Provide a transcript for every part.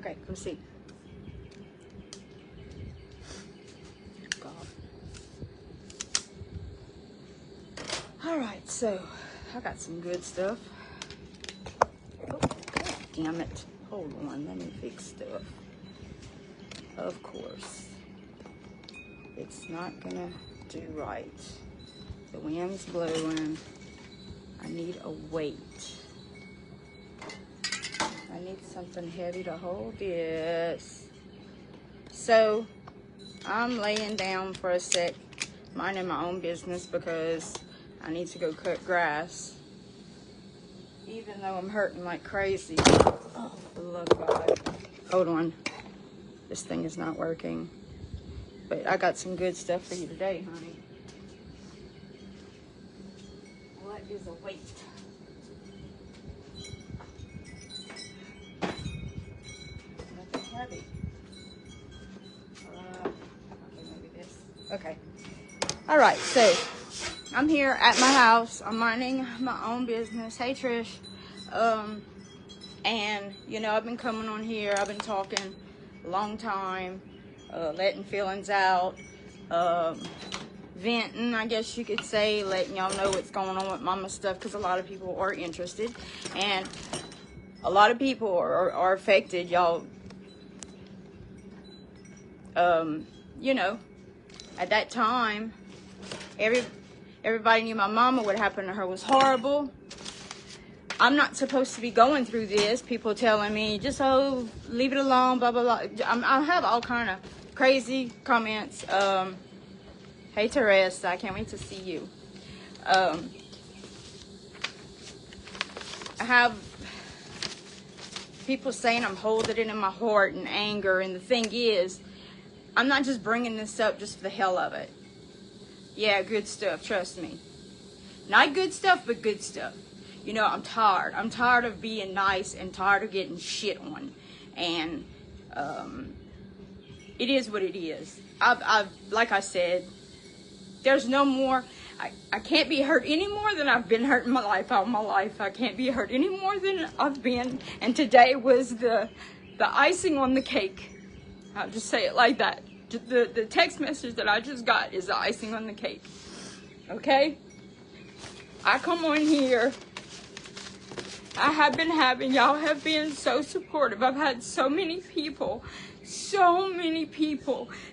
Okay, come see. God. All right, so I got some good stuff. Oh, damn it. Hold on, let me fix stuff. Of course. It's not gonna do right. The wind's blowing. I need a weight. I need something heavy to hold this. So, I'm laying down for a sec, minding my own business because I need to go cut grass. Even though I'm hurting like crazy. Oh, for the love of God. Hold on. This thing is not working. But I got some good stuff for you today, honey. What is a weight? Nothing heavy. Okay, maybe this. Okay. All right, so I'm here at my house. I'm minding my own business. Hey, Trish. And, you know, I've been coming on here. I've been talking a long time, letting feelings out, venting, I guess you could say, letting y'all know what's going on with mama stuff, because a lot of people are interested. And a lot of people are affected, y'all. You know, at that time, everybody knew my mama. What happened to her was horrible. I'm not supposed to be going through this. People telling me, just, oh, leave it alone, blah, blah, blah. I have all kind of crazy comments. Hey, Teresa, I can't wait to see you. I have people saying I'm holding it in my heart and anger. And the thing is, I'm not just bringing this up just for the hell of it. Yeah, good stuff, trust me. Not good stuff, but good stuff. You know, I'm tired. I'm tired of being nice and tired of getting shit on. And it is what it is. I've like I said, there's no more. I can't be hurt any more than I've been hurt in my life, all my life. I can't be hurt any more than I've been. And today was the icing on the cake. I'll just say it like that. The text message that I just got is the icing on the cake. Okay? I come on here. I have been y'all have been so supportive. I've had so many people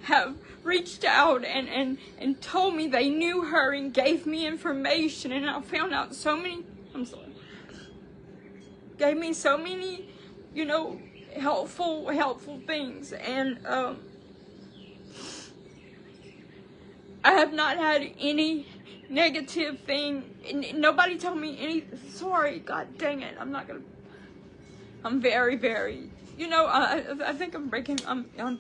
have reached out and told me they knew her and gave me information, and I found out so many, gave me so many, you know, helpful things. And I have not had any negative thing. Nobody told me any. Sorry, God dang it. I'm very, you know, I think I'm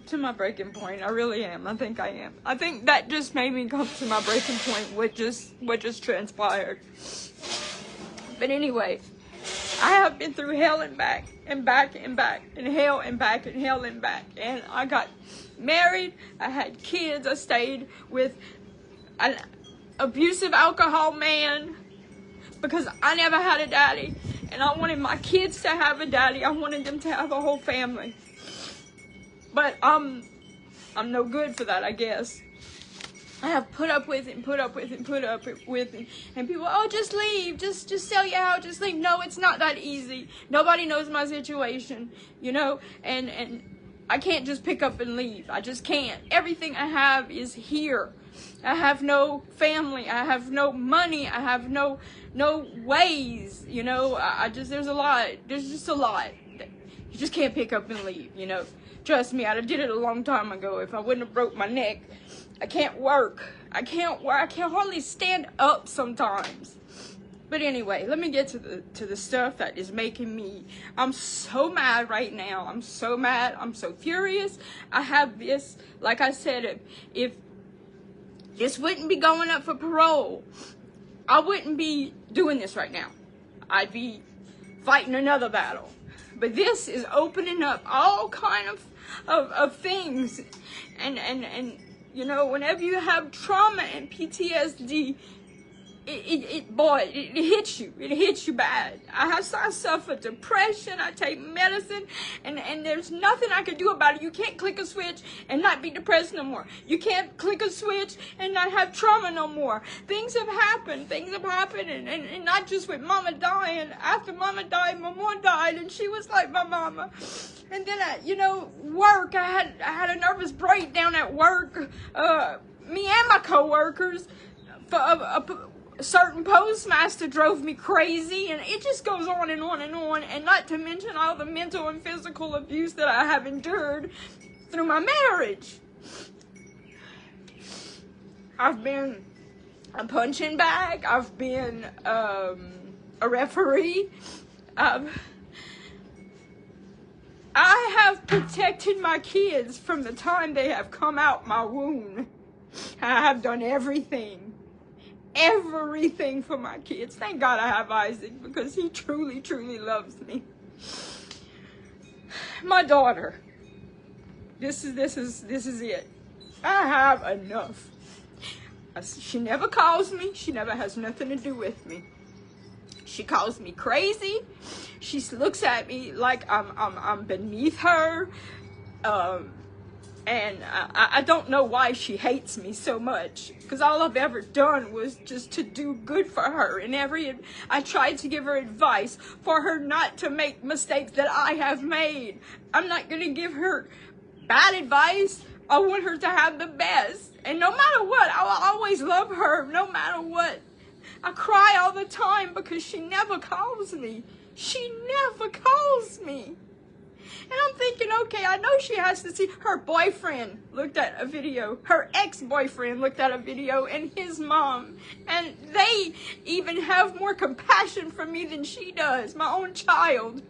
to my breaking point. I really am. I think I am. I think that just made me come to my breaking point with what just transpired. But anyway, I have been through hell and back, and back and back, and hell and back, and hell and back. And I got married. I had kids. I stayed with an abusive alcohol man because I never had a daddy, and I wanted my kids to have a daddy. I wanted them to have a whole family, but I'm no good for that, I guess. I have put up with it and put up with it and put up with it, and people, oh, just leave, just sell your house, just leave. No, it's not that easy. Nobody knows my situation, you know, and I can't just pick up and leave. I just can't. Everything I have is here. I have no family. I have no money. I have no ways, you know. There's a lot. There's just a lot. You just can't pick up and leave, you know. Trust me, I did it a long time ago. If I wouldn't have broke my neck, I can't work. I can't hardly stand up sometimes. But anyway, let me get to the stuff that is making me. I'm so mad right now. I'm so mad. I'm so furious. I have this, like I said, if this wouldn't be going up for parole, I wouldn't be doing this right now. I'd be fighting another battle. But this is opening up all kind of things. And you know, whenever you have trauma and PTSD, it hits you. It hits you bad. I suffer depression. I take medicine, and there's nothing I can do about it. You can't click a switch and not be depressed no more. You can't click a switch and not have trauma no more. Things have happened, and not just with Mama dying. After Mama died, my mom died, and she was like my mama. And then work. I had a nervous breakdown at work. Me and my coworkers. A certain postmaster drove me crazy, and it just goes on and on and on, and not to mention all the mental and physical abuse that I have endured through my marriage. I've been a punching bag. I've been a referee. I have protected my kids from the time they have come out my womb. I have done everything for my kids. Thank God I have Isaac, because he truly, truly loves me. My daughter, this is it. I have enough. She never calls me. She never has nothing to do with me. She calls me crazy. She looks at me like I'm beneath her. And I don't know why she hates me so much, because all I've ever done was just to do good for her. And I tried to give her advice for her not to make mistakes that I have made. I'm not going to give her bad advice. I want her to have the best. And no matter what, I will always love her, no matter what. I cry all the time because she never calls me. She never calls me. And I'm thinking, okay, I know she has to see. Her boyfriend looked at a video. Her ex-boyfriend looked at a video, and his mom. And they even have more compassion for me than she does, my own child.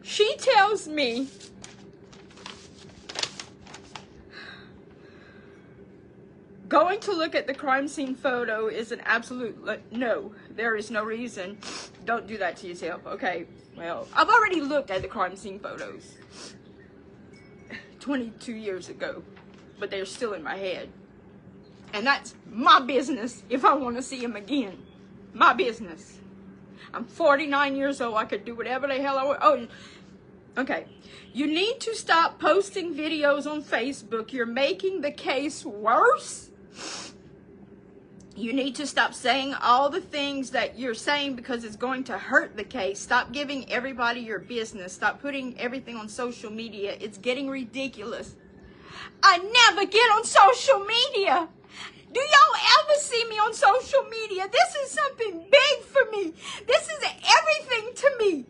She tells me going to look at the crime scene photo is an absolute no. There is no reason. Don't do that to yourself. Okay, well, I've already looked at the crime scene photos 22 years ago, but they're still in my head. And that's my business if I want to see them again. My business. I'm 49 years old. I could do whatever the hell I want. Oh, okay. You need to stop posting videos on Facebook. You're making the case worse. You need to stop saying all the things that you're saying because it's going to hurt the case. Stop giving everybody your business. Stop putting everything on social media. It's getting ridiculous. I never get on social media. Do y'all ever see me on social media? This is something big for me. This is everything to me.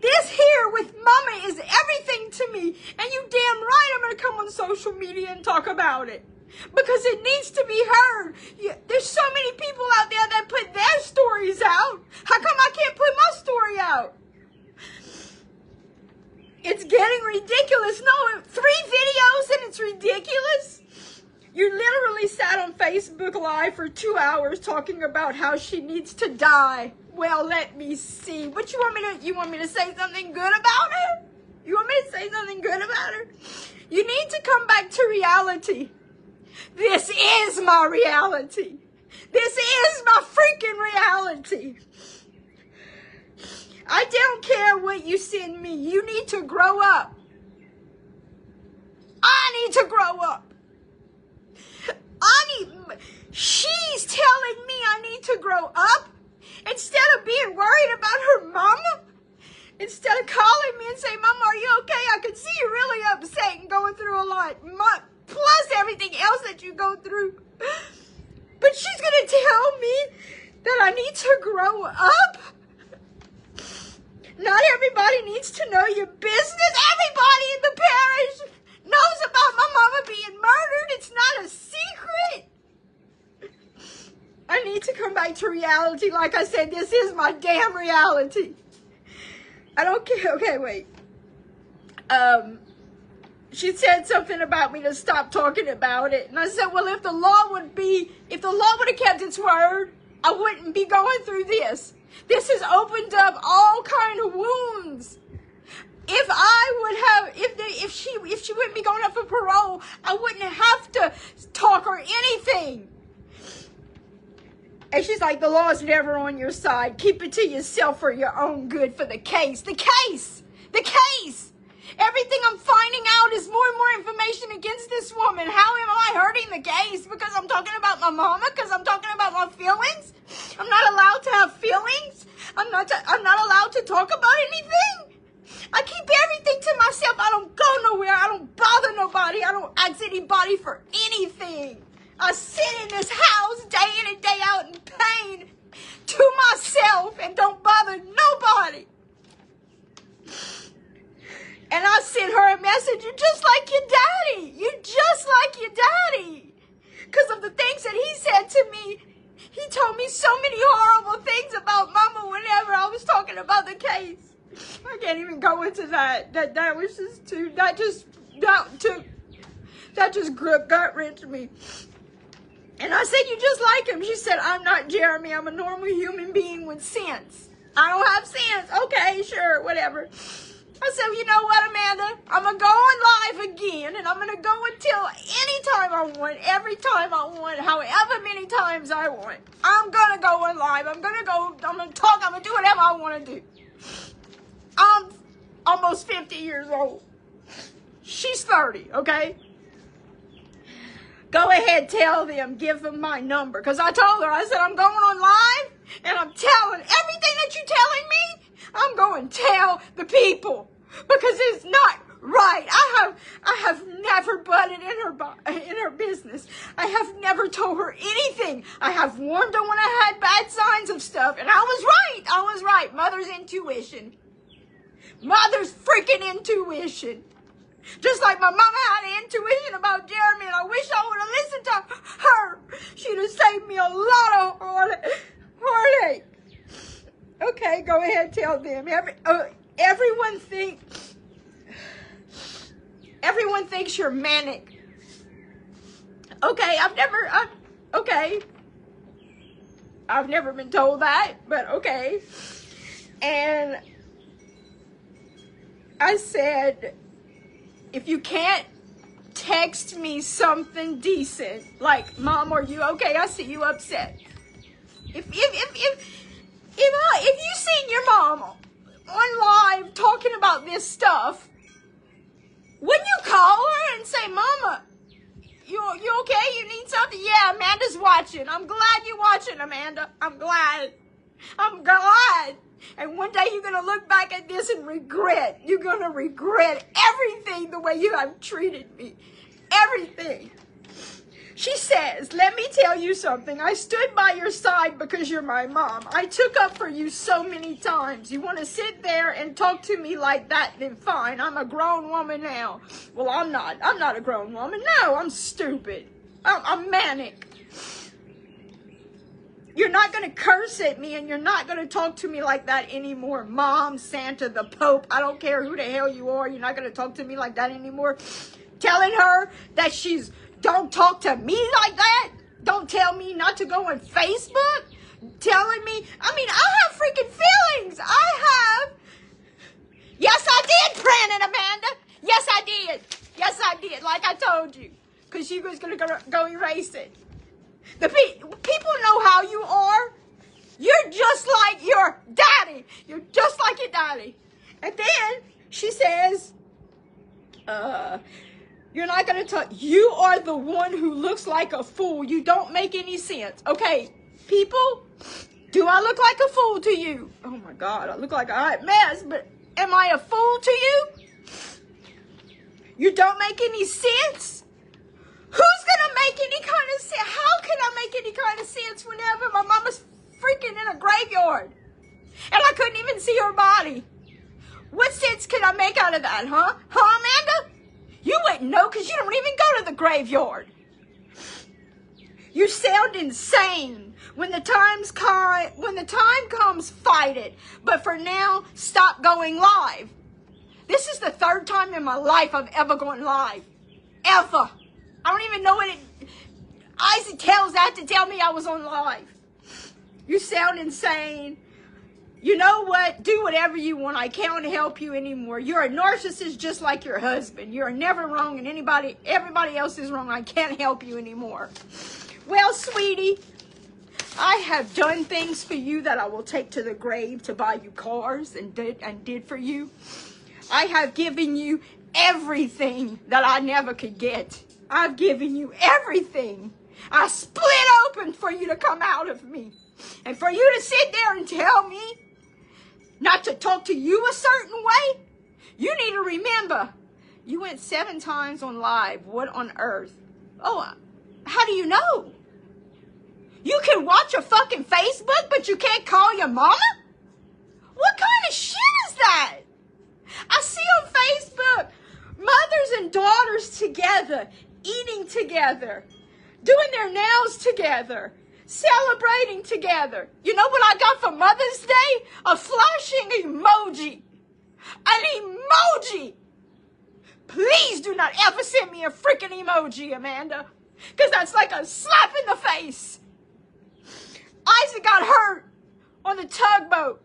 This here with Mama is everything to me. And you damn right I'm going to come on social media and talk about it. Because it needs to be heard. There's so many people out there that put their stories out. How come I can't put my story out? It's getting ridiculous. No, 3 videos and it's ridiculous. You literally sat on Facebook Live for 2 hours talking about how she needs to die. Well, let me see. What you want me to say something good about her? You want me to say something good about her? You need to come back to reality. This is my reality. This is my freaking reality. I don't care what you send me. You need to grow up. I need to grow up. She's telling me I need to grow up instead of being worried about her mama. Instead of calling me and saying, Mama, are you okay? I can see you really upset and going through a lot. Plus everything else that you go through. But she's going to tell me that I need to grow up. Not everybody needs to know your business. Everybody in the parish knows about my mama being murdered. It's not a secret. I need to come back to reality. Like I said, this is my damn reality. I don't care. Okay, wait. She said something about me to stop talking about it. And I said, well, if the law would have kept its word, I wouldn't be going through this. This has opened up all kind of wounds. If I would have, if she wouldn't be going up for parole, I wouldn't have to talk or anything. And she's like, the law is never on your side. Keep it to yourself for your own good, for the case. The case! The case! Everything I'm finding out is more and more information against this woman. How am I hurting the case? Because I'm talking about my mama? Because I'm talking about my feelings? I'm not allowed to have feelings? I'm not allowed to talk about anything? I keep everything to myself. I don't go nowhere. I don't bother nobody. I don't ask anybody for anything. I sit in this house day in and day out in pain to myself and don't bother nobody. And I sent her a message, you're just like your daddy. You're just like your daddy. Because of the things that he said to me. He told me so many horrible things about Mama whenever I was talking about the case. I can't even go into that. That was just too, that just gut-wrenched me. And I said, you just like him. She said, I'm not Jeremy. I'm a normal human being with sense. I don't have sense. Okay, sure, whatever. I said, you know what, Amanda? I'm going to go on live again, and I'm going to go until any time I want, every time I want, however many times I want. I'm going to go on live. I'm going to talk, I'm going to do whatever I want to do. I'm almost 50 years old. She's 30, okay? Go ahead, tell them, give them my number. Because I told her, I said, I'm going on live, and I'm telling everything that you're telling me, I'm going to tell the people. Because it's not right. I have never butted in her business. I have never told her anything. I have warned her when I had bad signs of stuff. And I was right. I was right. Mother's intuition. Mother's freaking intuition. Just like my mama had an intuition about Jeremy, and I wish I would have listened to her. She'd have saved me a lot of heartache. Okay, go ahead, tell them. Everyone thinks you're manic. Okay, I've never been told that, but okay. And I said, if you can't text me something decent, like, Mom, are you okay? I see you upset. If you seen your mom on live talking about this stuff, wouldn't you call her and say, Mama, you okay? You need something? Yeah, Amanda's watching. I'm glad you're watching, Amanda. I'm glad. And one day you're going to look back at this and regret. You're going to regret everything the way you have treated me. Everything. She says, let me tell you something. I stood by your side because you're my mom. I took up for you so many times. You want to sit there and talk to me like that, then fine. I'm a grown woman now. Well, I'm not. I'm not a grown woman. No, I'm stupid. I'm manic. You're not going to curse at me, and you're not going to talk to me like that anymore. Mom, Santa, the Pope, I don't care who the hell you are. You're not going to talk to me like that anymore. Telling her that don't talk to me like that. Don't tell me not to go on Facebook. Telling me, I have freaking feelings. Yes, I did, Brandon, Amanda. Yes, I did. Yes, I did, like I told you. Because she was going to go erase it. The people know how you are. You're just like your daddy. You're just like your daddy. And then she says, you're not going to talk. You are the one who looks like a fool. You don't make any sense. Okay, people, do I look like a fool to you? Oh my God, I look like a hot mess, but am I a fool to you? You don't make any sense? Who's going to make any kind of sense? How can I make any kind of sense whenever my mama's freaking in a graveyard? And I couldn't even see her body. What sense can I make out of that, huh? Huh, Amanda? You wouldn't know because you don't even go to the graveyard. You sound insane. When the time comes, fight it. But for now, stop going live. This is the third time in my life I've ever gone live. Ever. I don't even know what it... Isaac tells that to tell me I was on live. You sound insane. You know what? Do whatever you want. I can't help you anymore. You're a narcissist just like your husband. You're never wrong and everybody else is wrong. I can't help you anymore. Well, sweetie, I have done things for you that I will take to the grave to buy you cars and did for you. I have given you everything that I never could get. I've given you everything. I split open for you to come out of me. And for you to sit there and tell me not to talk to you a certain way, you need to remember, you went 7 times on live. What on earth? Oh, how do you know? You can watch a fucking Facebook, but you can't call your mama? What kind of shit is that? I see on Facebook mothers and daughters together, eating together, doing their nails together, celebrating together. You know what I got for Mother's Day? A flashing emoji. An emoji. Please do not ever send me a freaking emoji, Amanda. Because that's like a slap in the face. Isaac got hurt on the tugboat.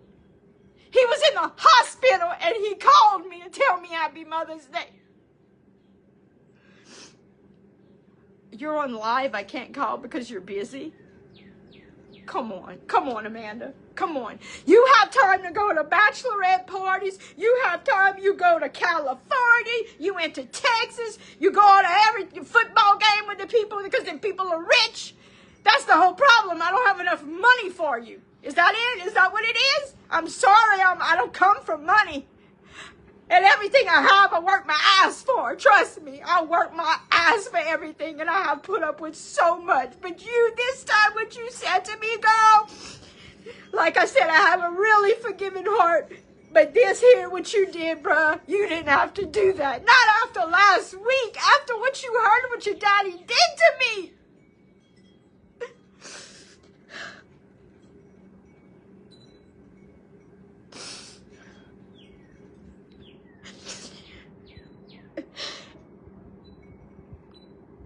He was in the hospital and he called me to tell me Happy Mother's Day. You're on live, I can't call because you're busy. Come on, Amanda. Come on. You have time to go to bachelorette parties. You have time. You go to California. You went to Texas. You go to every football game with the people because the people are rich. That's the whole problem. I don't have enough money for you. Is that it? Is that what it is? I'm sorry. I don't come from money. And everything I have, I work my ass for. Trust me, I work my ass for everything, and I have put up with so much. But you, this time, what you said to me, girl, like I said, I have a really forgiving heart. But this here, what you did, bruh, you didn't have to do that. Not after last week, after what you heard, what your daddy did to me.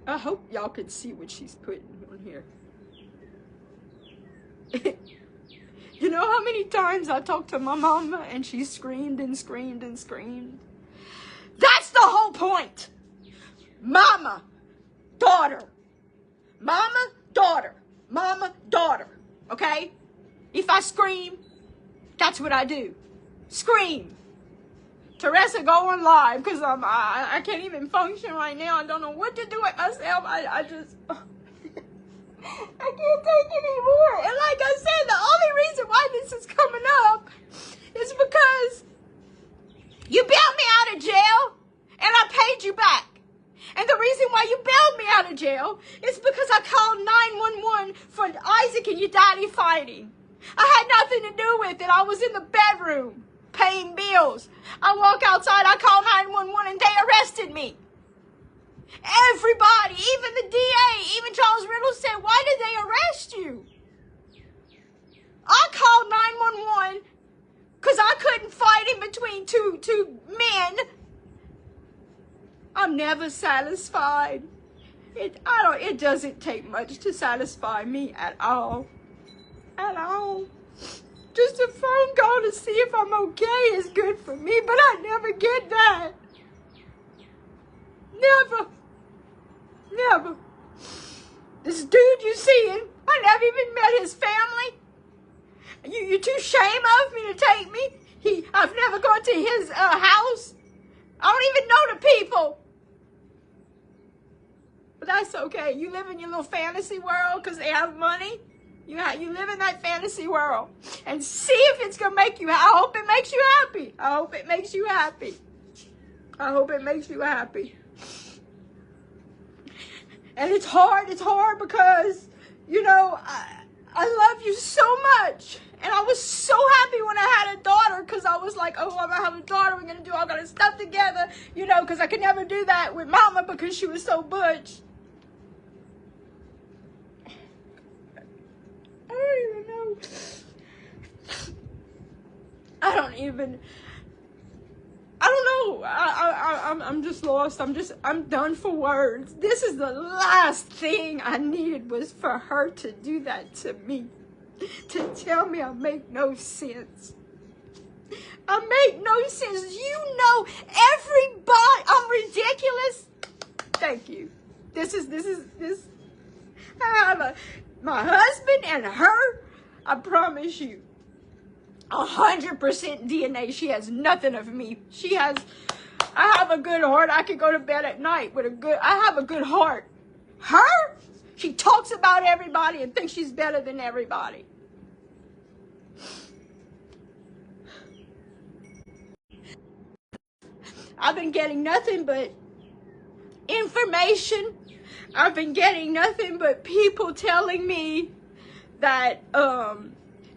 I hope y'all could see what she's putting on here. You know how many times I talked to my mama and she screamed and screamed and screamed? That's the whole point. Mama, daughter. Mama, daughter. Mama, daughter. Okay? If I scream, that's what I do. Scream. Teresa, go on live because I can't even function right now. I don't know what to do with myself. I just, I can't take it anymore. And like I said, the only reason why this is coming up is because you bailed me out of jail and I paid you back. And the reason why you bailed me out of jail is because I called 911 for Isaac and your daddy fighting. I had nothing to do with it. I was in the bedroom paying bills. I walk outside, I call 911 and they arrested me. Everybody, even the DA, even Charles Riddle said, why did they arrest you? I called 911 because I couldn't fight in between two men. I'm never satisfied. It doesn't take much to satisfy me at all. At all. Just a phone call to see if I'm okay is good for me, but I never get that. Never. Never. This dude you seeing, I never even met his family. You too ashamed of me to take me? I've never gone to his house. I don't even know the people. But that's okay. You live in your little fantasy world because they have money. You live in that fantasy world and see if it's going to make you, I hope it makes you happy. I hope it makes you happy. I hope it makes you happy. And it's hard because, you know, I love you so much. And I was so happy when I had a daughter because I was like, oh, I'm going to have a daughter. We're going to do all kind of stuff together, you know, because I could never do that with mama because she was so butch. I don't know. I'm just lost. I'm done for words. This is the last thing I needed was for her to do that to me. To tell me I make no sense. I make no sense. You know everybody. I'm ridiculous. Thank you. This. I have my husband and her. I promise you, 100% DNA. She has nothing of me. I have a good heart. I can go to bed at night with I have a good heart. Her? She talks about everybody and thinks she's better than everybody. I've been getting nothing but information. I've been getting nothing but people telling me that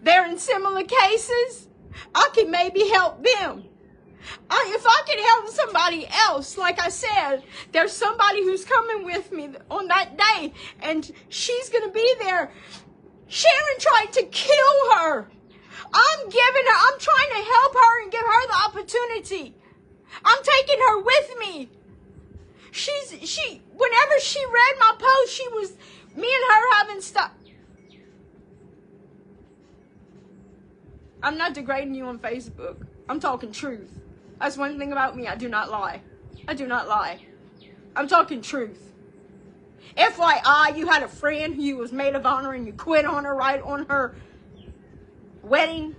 they're in similar cases. I can maybe help them. If I can help somebody else, like I said, there's somebody who's coming with me on that day, and she's going to be there. Sharon tried to kill her. I'm trying to help her and give her the opportunity. I'm taking her with me. Whenever she read my post, me and her having stuff. I'm not degrading you on Facebook. I'm talking truth. That's one thing about me. I do not lie. I do not lie. I'm talking truth. FYI, you had a friend who you was maid of honor and you quit on her right on her wedding.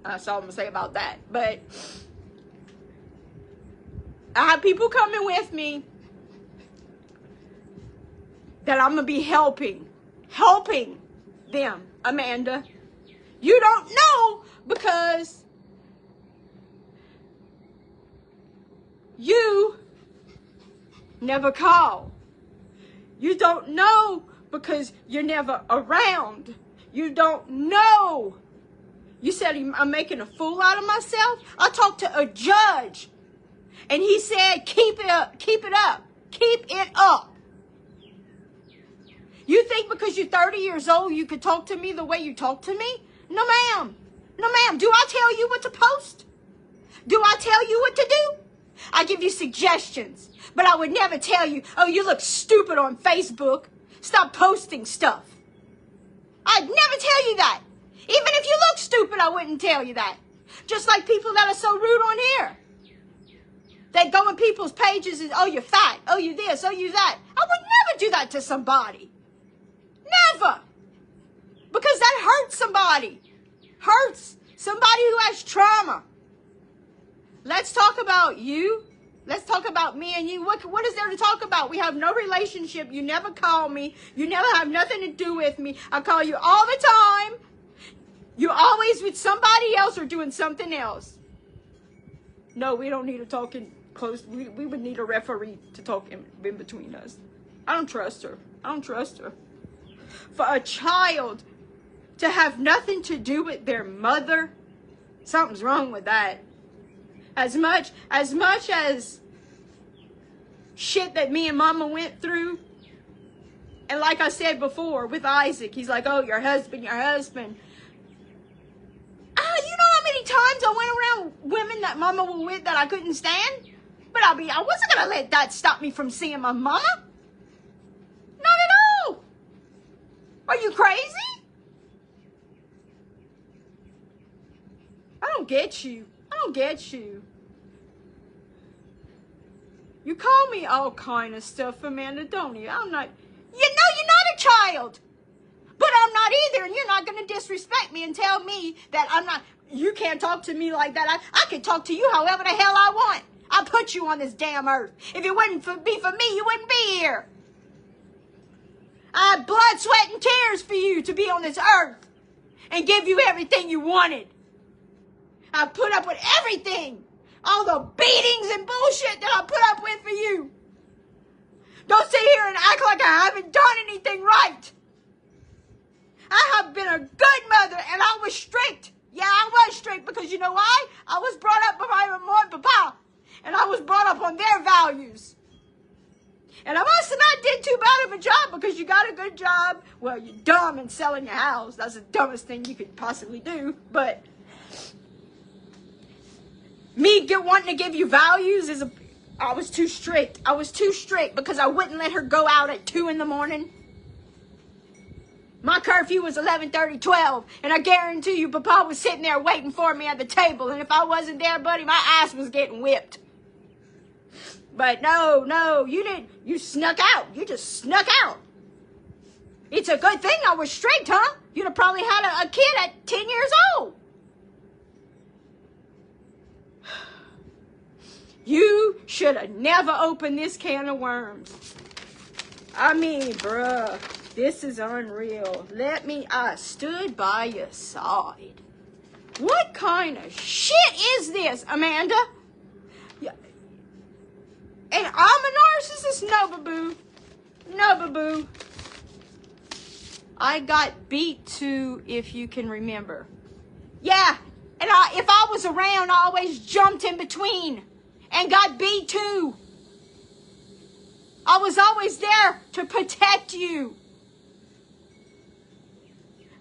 That's all I'm going to say about that. But I have people coming with me that I'm going to be helping them, Amanda. You don't know because you never call. You don't know because you're never around. You don't know. You said I'm making a fool out of myself? I talked to a judge and he said, keep it up, keep it up, keep it up. You think because you're 30 years old you could talk to me the way you talk to me? No, ma'am. No, ma'am. Do I tell you what to post? Do I tell you what to do? I give you suggestions, but I would never tell you, oh, you look stupid on Facebook. Stop posting stuff. I'd never tell you that. Even if you look stupid, I wouldn't tell you that. Just like people that are so rude on here. They go in people's pages and, oh, you're fat. Oh, you this. Oh, you that. I would never do that to somebody. Never. Because that hurts somebody. Hurts somebody who has trauma. Let's talk about you. Let's talk about me and you. What is there to talk about? We have no relationship. You never call me. You never have nothing to do with me. I call you all the time. You're always with somebody else or doing something else. No, we don't need to talk in close. We would need a referee to talk in between us. I don't trust her. I don't trust her. For a child to have nothing to do with their mother, something's wrong with that. As much as shit that me and Mama went through, and like I said before with Isaac, he's like, oh, your husband. You know how many times I went around women that Mama was with that I couldn't stand? But I wasn't going to let that stop me from seeing my Mama. Not at all. Are you crazy? I don't get you. I don't get you. You call me all kind of stuff, Amanda, don't you? I'm not. You know you're not a child. But I'm not either, and you're not going to disrespect me and tell me that I'm not. You can't talk to me like that. I can talk to you however the hell I want. I put you on this damn earth. If it wouldn't be for me, you wouldn't be here. I had blood, sweat, and tears for you to be on this earth and give you everything you wanted. I put up with everything. All the beatings and bullshit that I put up with for you. Don't sit here and act like I haven't done anything right. I have been a good mother, and I was strict. Yeah, I was strict because you know why? I was brought up by my mom and papa, and I was brought up on their values. And I must have not did too bad of a job because you got a good job. Well, you're dumb and selling your house. That's the dumbest thing you could possibly do. But me wanting to give you values I was too strict. I was too strict because I wouldn't let her go out at 2 in the morning. My curfew was 11:30, 12, and I guarantee you Papa was sitting there waiting for me at the table, and if I wasn't there, buddy, my ass was getting whipped. But no, you didn't. You snuck out. You just snuck out. It's a good thing I was strict, huh? You'd have probably had a kid at 10 years old. You should have never opened this can of worms. I mean, bruh, this is unreal. I stood by your side. What kind of shit is this, Amanda? Yeah. And I'm a narcissist? No, boo-boo. No, boo-boo. I got beat too, if you can remember. Yeah, and if I was around, I always jumped in between and got beat too. I was always there to protect you.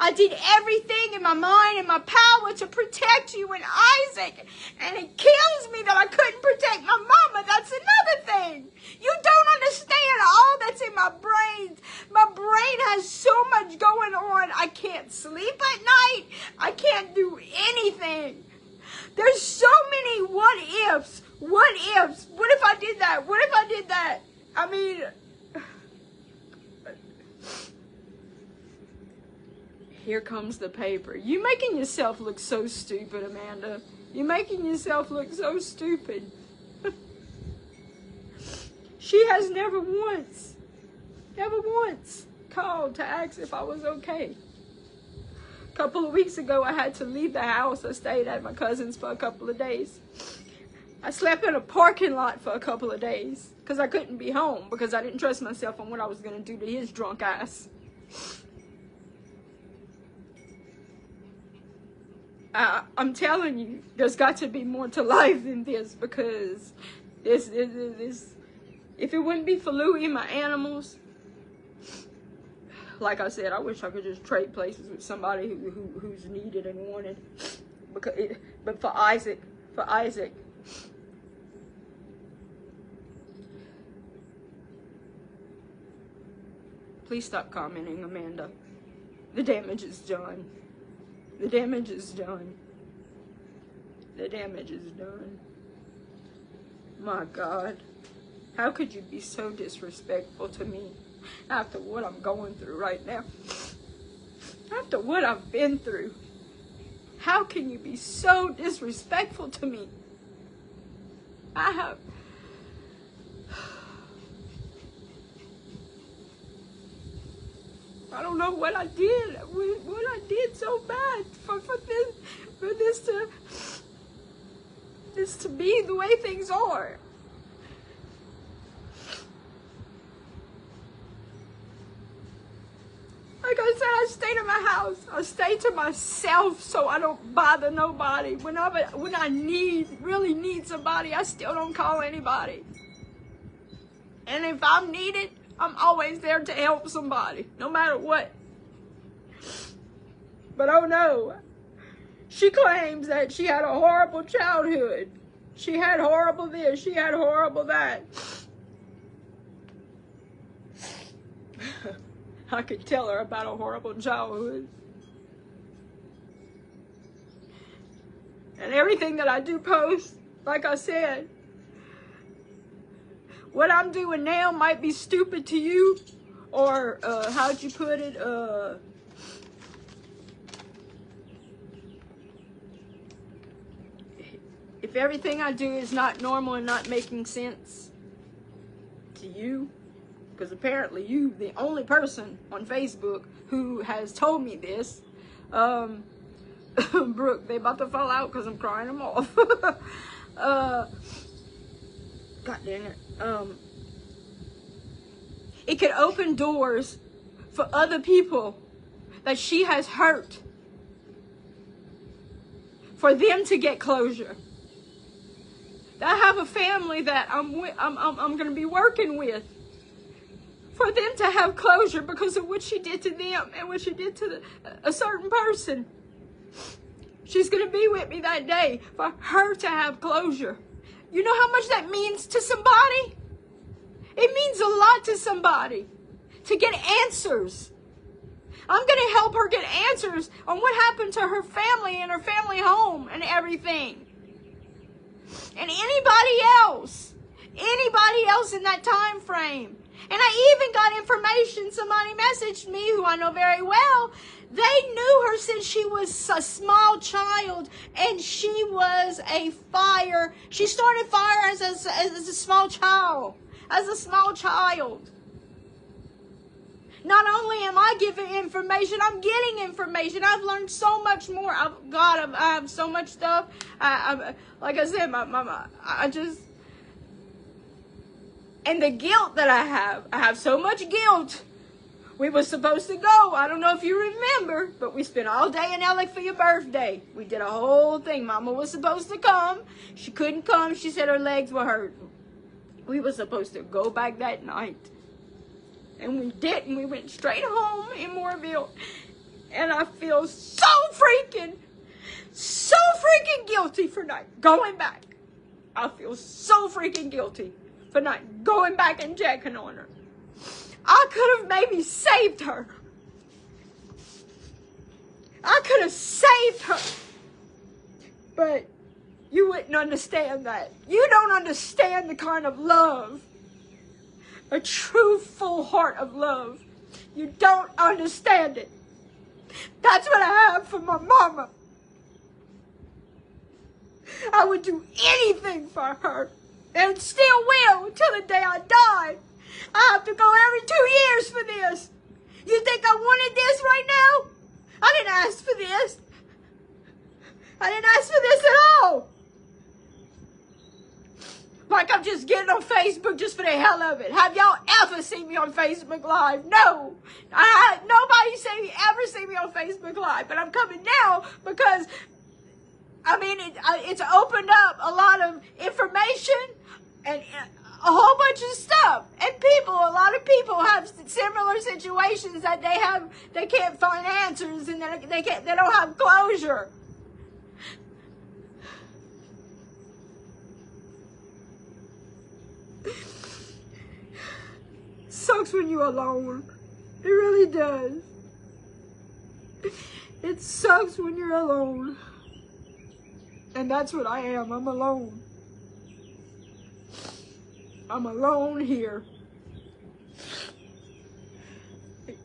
I did everything in my mind and my power to protect you and Isaac. And it kills me that I couldn't protect my mama. That's another thing. You don't understand all that's in my brain. My brain has so much going on. I can't sleep at night. I can't do anything. There's so many what ifs. What ifs? What if I did that? What if I did that? I mean, here comes the paper. You making yourself look so stupid, Amanda. You're making yourself look so stupid. She has never once called to ask if I was okay. A couple of weeks ago, I had to leave the house. I stayed at my cousin's for a couple of days. I slept in a parking lot for a couple of days because I couldn't be home because I didn't trust myself on what I was going to do to his drunk ass. I'm telling you, there's got to be more to life than this, because this if it wouldn't be for Louie and my animals, like I said, I wish I could just trade places with somebody who's needed and wanted. But for Isaac, please stop commenting, Amanda. The damage is done. The damage is done. The damage is done. My God. How could you be so disrespectful to me after what I'm going through right now? After what I've been through. How can you be so disrespectful to me? I don't know what I did. What I did so bad for this to be the way things are. Like I said, I stayed in my house. I stay to myself so I don't bother nobody. When I really need somebody, I still don't call anybody. And if I'm needed, I'm always there to help somebody, no matter what. But oh no, she claims that she had a horrible childhood. She had horrible this, she had horrible that. I could tell her about a horrible childhood. And everything that I do post, like I said, what I'm doing now might be stupid to you, or how'd you put it? If everything I do is not normal and not making sense to you, because apparently you, the only person on Facebook who has told me this, Brooke, they about to fall out because I'm crying them off. God dang it. It could open doors for other people that she has hurt, for them to get closure. I have a family that I'm going to be working with, for them to have closure because of what she did to them and what she did to a certain person. She's going to be with me that day for her to have closure. You know how much that means to somebody? It means a lot to somebody to get answers. I'm going to help her get answers on what happened to her family and her family home and everything. And anybody else in that time frame. And I even got information, somebody messaged me who I know very well. They knew her since she was a small child, and she was a fire. She started fire as a small child. Not only am I giving information, I'm getting information. I've learned so much more. I have so much stuff. Like I said, I just... And the guilt that I have so much guilt. We were supposed to go. I don't know if you remember, but we spent all day in LA for your birthday. We did a whole thing. Mama was supposed to come. She couldn't come. She said her legs were hurt. We were supposed to go back that night. And we didn't. We went straight home in Moorville. And I feel so freaking guilty for not going back. I feel so freaking guilty for not going back and checking on her. I could have maybe saved her. I could have saved her. But you wouldn't understand that. You don't understand the kind of love. A true full heart of love. You don't understand it. That's what I have for my mama. I would do anything for her. And still will until the day I die. I have to go every 2 years for this. You think I wanted this right now? I didn't ask for this. I didn't ask for this at all. Like I'm just getting on Facebook just for the hell of it. Have y'all ever seen me on Facebook Live? No. Nobody ever seen me on Facebook Live. But I'm coming now because, I mean, it's opened up a lot of information and a whole bunch of stuff. And a lot of people have similar situations that they can't find answers and they don't have closure. Sucks when you're alone. It really does. It sucks when you're alone. And that's what I am. I'm alone. I'm alone here.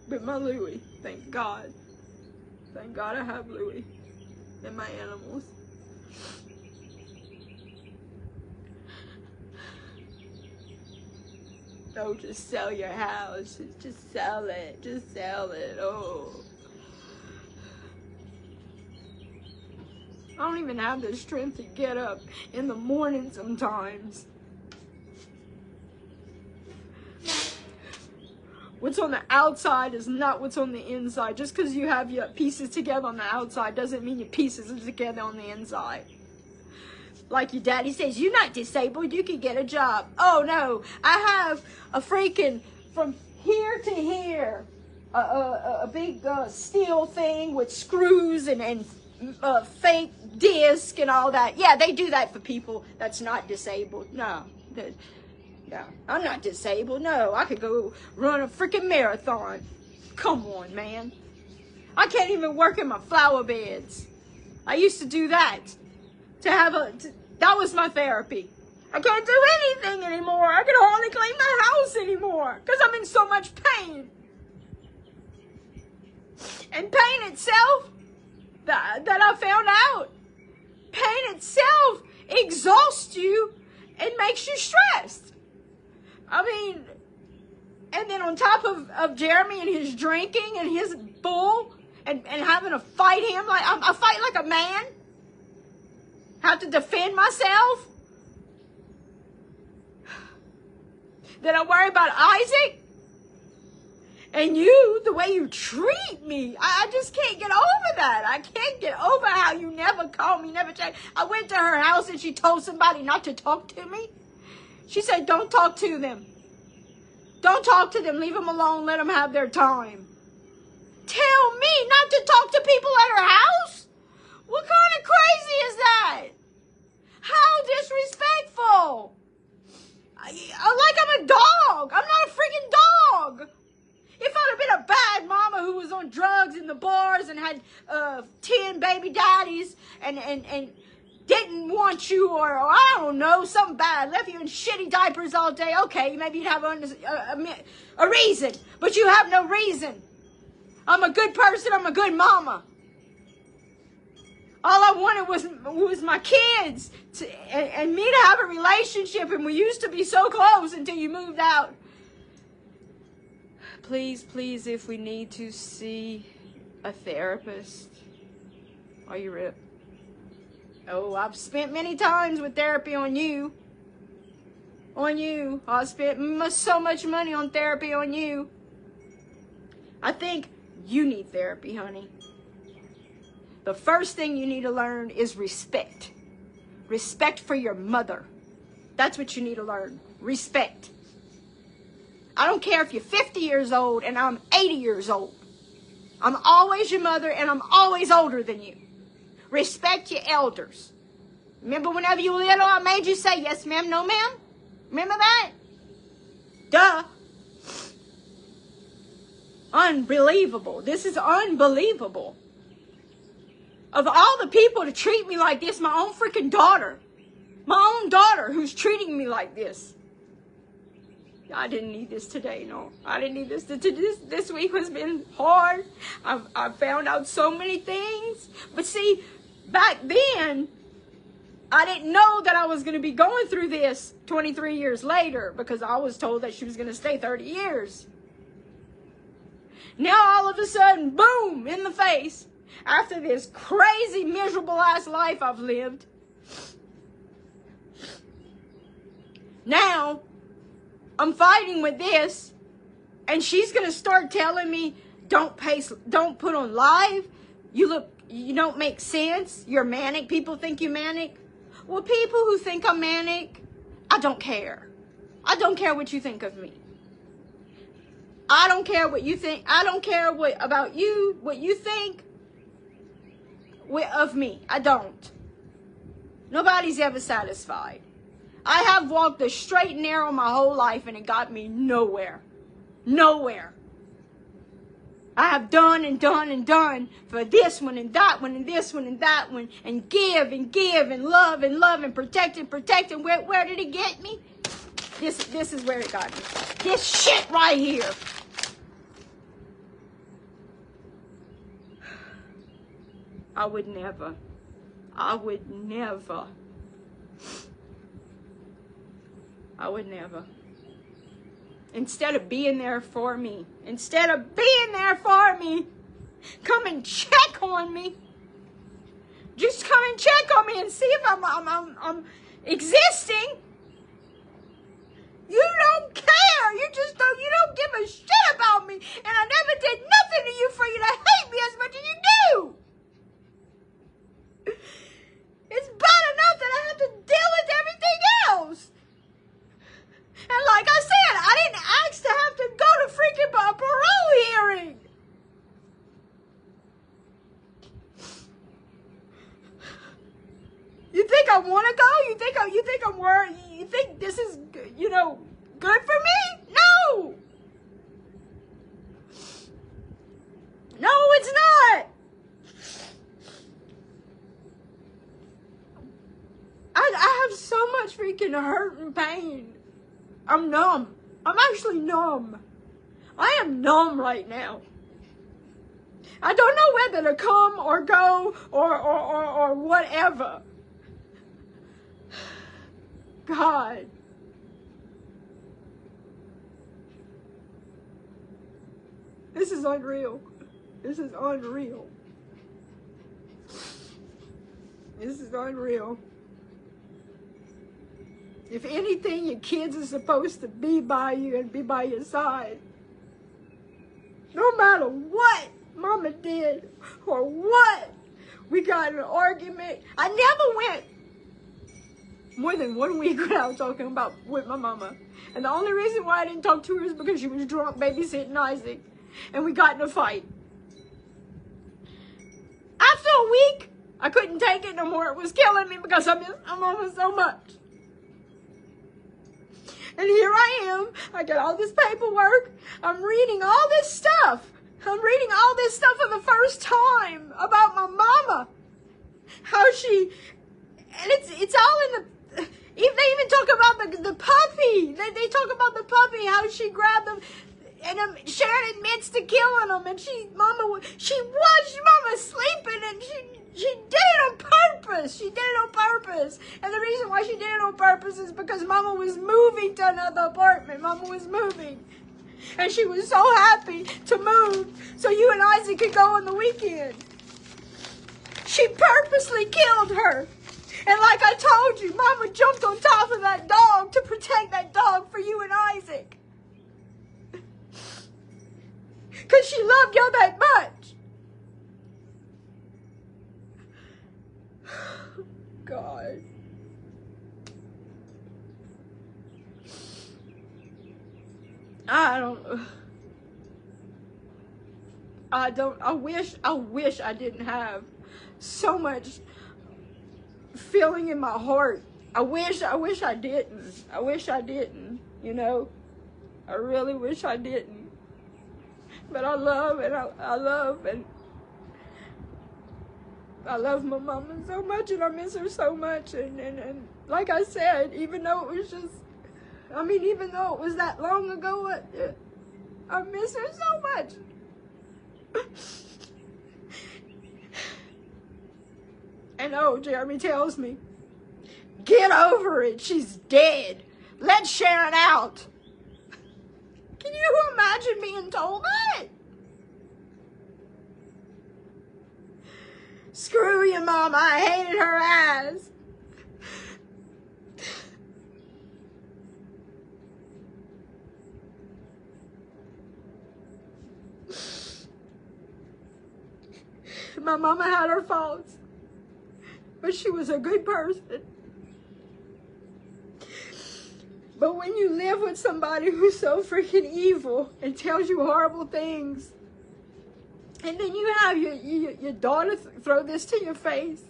With my Louie. Thank God. Thank God I have Louie. And my animals. Don't just sell your house. Just sell it. Just sell it. Oh. I don't even have the strength to get up in the morning sometimes. What's on the outside is not what's on the inside. Just because you have your pieces together on the outside doesn't mean your pieces are together on the inside. Like your daddy says, you're not disabled, you can get a job. Oh no, I have a freaking from here to here, a big steel thing with screws and fake disc and all that. Yeah, they do that for people that's not disabled. No, I'm not disabled. No, I could go run a freaking marathon. Come on, man. I can't even work in my flower beds. I used to do that. That was my therapy. I can't do anything anymore. I can hardly clean my house anymore because I'm in so much pain. And pain itself, that I found out, pain itself exhausts you and makes you stressed. I mean, and then on top of Jeremy and his drinking and his bull and having to fight him, like I fight like a man. Have to defend myself. Then I worry about Isaac. And you, the way you treat me. I just can't get over that. I can't get over how you never call me, never check. I went to her house and she told somebody not to talk to me. She said, don't talk to them. Don't talk to them. Leave them alone. Let them have their time. Tell me not to talk to people at her house? What kind of crazy is that? How disrespectful. Like I'm a dog. I'm not a freaking dog. If I'd have been a bad mama who was on on drugs in the bars and had 10 baby daddies and didn't want you, or I don't know, something bad, left you in shitty diapers all day, okay, maybe you'd have a reason, but you have no reason. I'm a good person, I'm a good mama. All I wanted was my kids and me to have a relationship, and we used to be so close until you moved out. Please, please, if we need to see a therapist, are you ready? Oh, I've spent many times with therapy on you. On you. I've spent so much money on therapy on you. I think you need therapy, honey. The first thing you need to learn is respect. Respect for your mother. That's what you need to learn. Respect. I don't care if you're 50 years old and I'm 80 years old. I'm always your mother and I'm always older than you. Respect your elders. Remember whenever you were little, I made you say yes ma'am, no ma'am? Remember that? Duh. Unbelievable. This is unbelievable. Of all the people to treat me like this, my own freaking daughter. My own daughter who's treating me like this. I didn't need this today, no. I didn't need this. This week has been hard. I've found out so many things. But see, back then, I didn't know that I was going to be going through this 23 years later because I was told that she was going to stay 30 years. Now all of a sudden, boom, in the face. After this crazy, miserable ass life I've lived. Now, I'm fighting with this, and she's going to start telling me, don't put on live. You don't make sense. You're manic. People think you're manic. Well, people who think I'm manic, I don't care. I don't care what you think of me. I don't care what you think. I don't care about you, what you think of me. I don't. Nobody's ever satisfied. I have walked the straight and narrow my whole life and it got me nowhere. Nowhere. I have done and done and done for this one and that one and this one and that one and give and love and protect and protect. And where did it get me? This is where it got me. This shit right here. I would never. Instead of being there for me, come and check on me. Just come and check on me and see if I'm existing. You don't care. You don't give a shit about me. And I never did nothing to you for you to hate me as much as you do. It's bad enough that I have to deal with everything else. And like I said, I didn't ask to have to go to freaking parole hearing. You think I want to go? You think I'm worried? You think this is, good for me? No. No, it's not. I have so much freaking hurt and pain. I'm numb. I'm actually numb. I am numb right now. I don't know whether to come or go or whatever. God. This is unreal. This is unreal. This is unreal. If anything, your kids are supposed to be by you and be by your side. No matter what Mama did or what we got in an argument. I never went more than 1 week without talking about with my mama. And the only reason why I didn't talk to her is because she was drunk babysitting Isaac. And we got in a fight. After a week, I couldn't take it no more. It was killing me because I miss my mama so much. And here I am. I got all this paperwork. I'm reading all this stuff. I'm reading all this stuff for the first time about my mama. How she, and it's all in the, they even talk about the puppy. They talk about the puppy, how she grabbed him, and Sharon admits to killing him, and Mama watched Mama sleeping, and she did it on purpose. She did it on purpose. And the reason why she did it on purpose is because Mama was moving to another apartment. Mama was moving. And she was so happy to move so you and Isaac could go on the weekend. She purposely killed her. And like I told you, Mama jumped on top of that dog to protect that dog for you and Isaac. Because she loved you that much. God. I wish I didn't have so much feeling in my heart. I wish I didn't, you know. I really wish I didn't. But I love my mama so much, and I miss her so much, and like I said, even though it was that long ago, I miss her so much. And Jeremy tells me, get over it, she's dead. Let Sharon out. Can you imagine being told that? Screw you, Mom, I hated her ass. My mama had her faults, but she was a good person. But when you live with somebody who's so freaking evil and tells you horrible things, and then you have your daughter throw this to your face,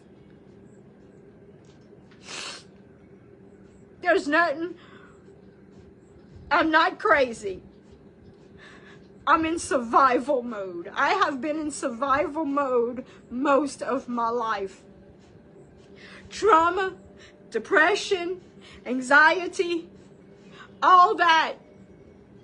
there's nothing. I'm not crazy. I'm in survival mode. I have been in survival mode most of my life. Trauma, depression, anxiety, all that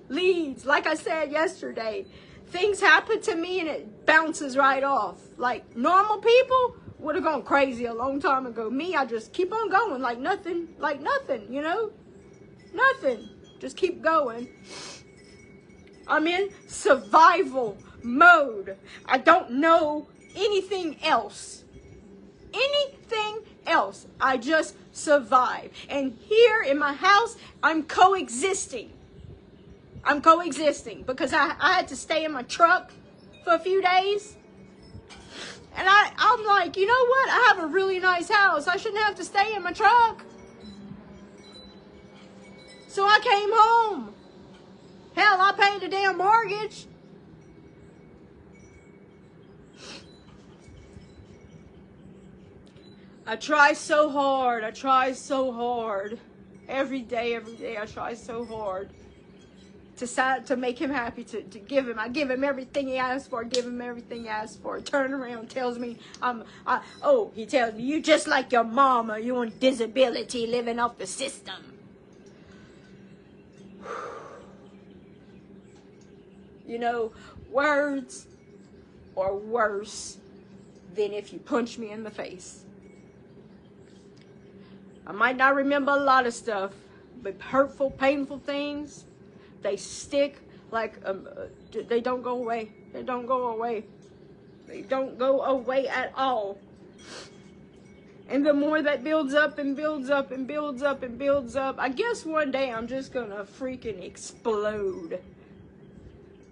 leads, like I said yesterday, things happen to me and it bounces right off. Like normal people would have gone crazy a long time ago. Me, I just keep on going like nothing, you know? Nothing. Just keep going. I'm in survival mode. I don't know anything else. Anything else. I just survive. And here in my house, I'm coexisting. I'm coexisting because I had to stay in my truck for a few days. And I'm like, you know what? I have a really nice house. I shouldn't have to stay in my truck. So I came home. Hell, I paid the damn mortgage. I try so hard. Every day I try so hard to make him happy, to give him. I give him everything he asks for. Turn around, tells me he tells me, you just like your mama, you on disability, living off the system. You know, words are worse than if you punch me in the face. I might not remember a lot of stuff, but hurtful, painful things, they stick like, they don't go away. They don't go away. They don't go away at all. And the more that builds up and builds up and builds up and builds up, I guess one day I'm just gonna freaking explode.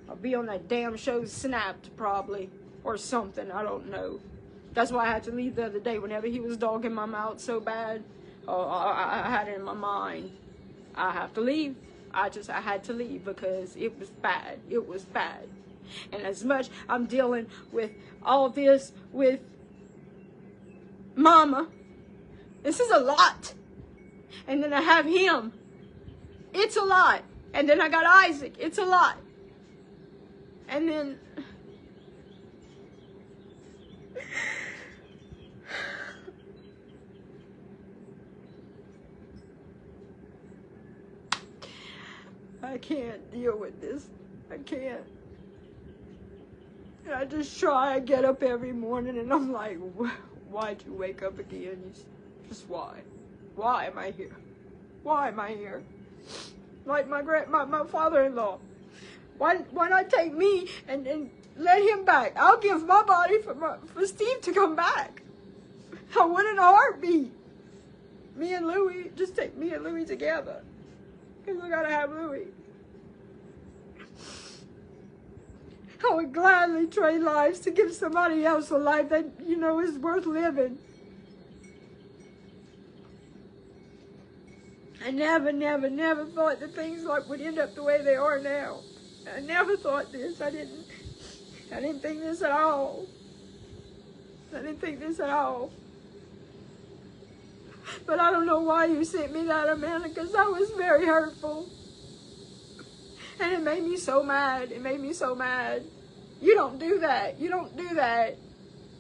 I'll be on that damn show Snapped probably, or something, I don't know. That's why I had to leave the other day whenever he was dogging my mouth so bad. I had it in my mind. I have to leave. I had to leave because it was bad. It was bad. And as much I'm dealing with all this with Mama, this is a lot. And then I have him. It's a lot. And then I got Isaac. It's a lot. And then I can't deal with this. I can't. And I just try. I get up every morning and I'm like, why'd you wake up again? Just why? Why am I here? Why am I here? Like my father-in-law. Why not take me and let him back? I'll give my body for Steve to come back. I would in a heartbeat. Me and Louie, just take me and Louie together. Because I gotta have Louie. I would gladly trade lives to give somebody else a life that, you know, is worth living. I never thought that things would end up the way they are now. I never thought this. I didn't think this at all. I didn't think this at all. But I don't know why you sent me that, Amanda, because that was very hurtful. And it made me so mad. It made me so mad. You don't do that. You don't do that.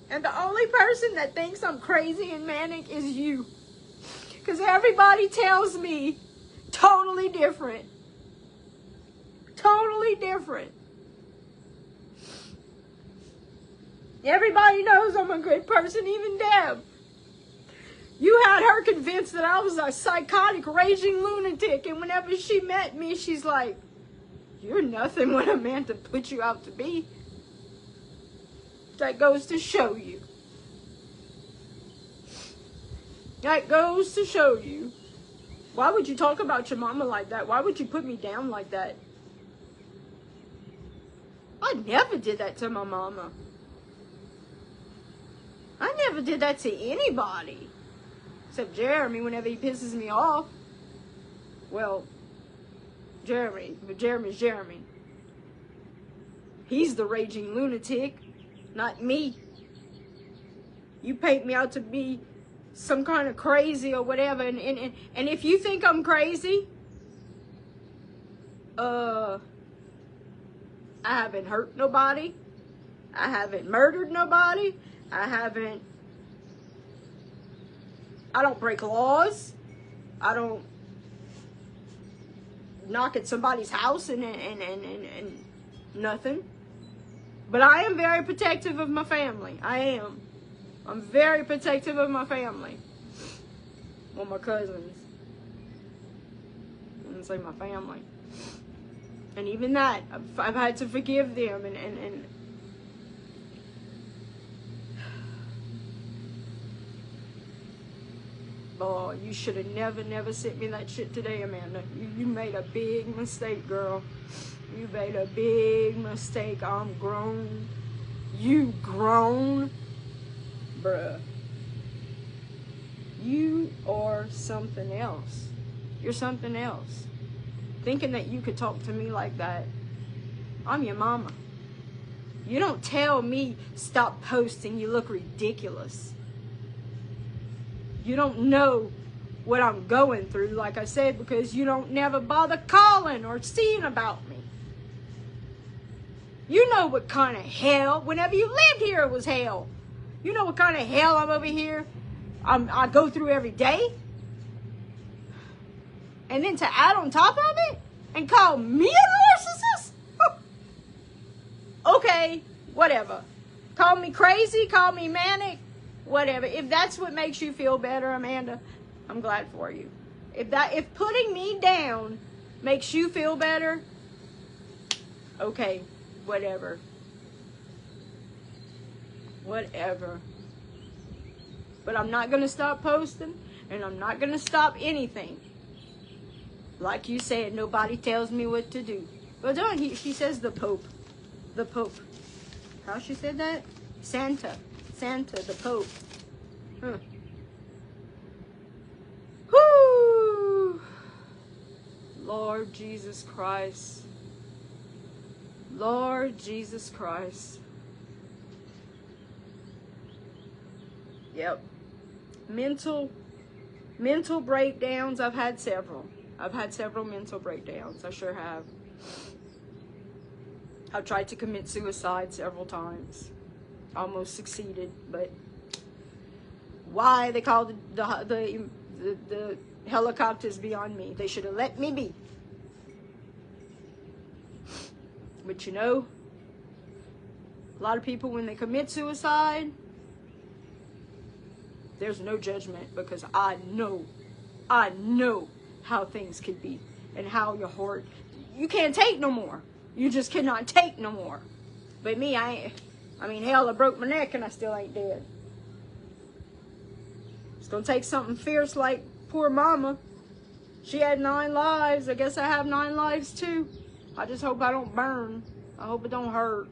And the only person that thinks I'm crazy and manic is you. Because everybody tells me totally different. Totally different. Everybody knows I'm a good person, even Deb. You had her convinced that I was a psychotic, raging lunatic. And whenever she met me, she's like, you're nothing what Amanda put you out to be. That goes to show you. That goes to show you. Why would you talk about your mama like that? Why would you put me down like that? I never did that to my mama. I never did that to anybody. Except Jeremy, whenever he pisses me off. Well, Jeremy. But Jeremy's Jeremy. He's the raging lunatic, not me. You paint me out to be some kind of crazy or whatever. And if you think I'm crazy, I haven't hurt nobody. I haven't murdered nobody. I don't break laws. I don't knock at somebody's house and nothing. But I am very protective of my family. I am. I'm very protective of my family. Well, my cousins. I wouldn't say my family. And even that, I've had to forgive them and oh, you should have never sent me that shit today, Amanda. You made a big mistake, girl. You made a big mistake. I'm grown. You grown. Bruh. You are something else. You're something else. Thinking that you could talk to me like that. I'm your mama. You don't tell me, stop posting, you look ridiculous. You don't know what I'm going through, like I said, because you don't never bother calling or seeing about me. You know what kind of hell, whenever you lived here, it was hell. You know what kind of hell I'm over here, I go through every day. And then to add on top of it, and call me a narcissist? Okay, whatever. Call me crazy, call me manic, whatever. If that's what makes you feel better, Amanda, I'm glad for you. If putting me down makes you feel better, okay, whatever. Whatever. But I'm not going to stop posting, and I'm not going to stop anything. Like you said, nobody tells me what to do. Well, don't she says the Pope. The Pope. How she said that? Santa. Santa, the Pope. Huh. Whoo! Lord Jesus Christ. Lord Jesus Christ. Yep. Mental breakdowns. I've had several. I've had several mental breakdowns. I sure have. I've tried to commit suicide several times. Almost succeeded, but why they called the helicopters beyond me. They should have let me be. But you know, a lot of people, when they commit suicide, there's no judgment, because I know how things could be and how your heart, you can't take no more. You just cannot take no more. But me, I mean, hell, I broke my neck and I still ain't dead. It's gonna take something fierce like poor mama. She had 9 lives. I guess I have 9 lives too. I just hope I don't burn. I hope it don't hurt.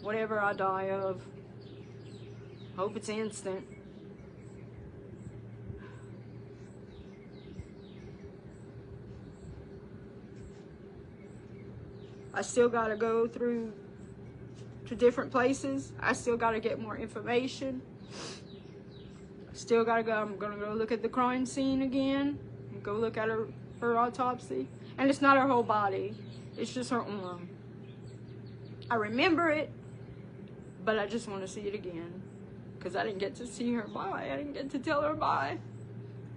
Whatever I die of. Hope it's instant. I still gotta go to different places. I still gotta get more information. I still gotta go. I'm gonna go look at the crime scene again. And go look at her autopsy. And it's not her whole body. It's just her arm. I remember it, but I just want to see it again. Because I didn't get to see her bye. I didn't get to tell her bye.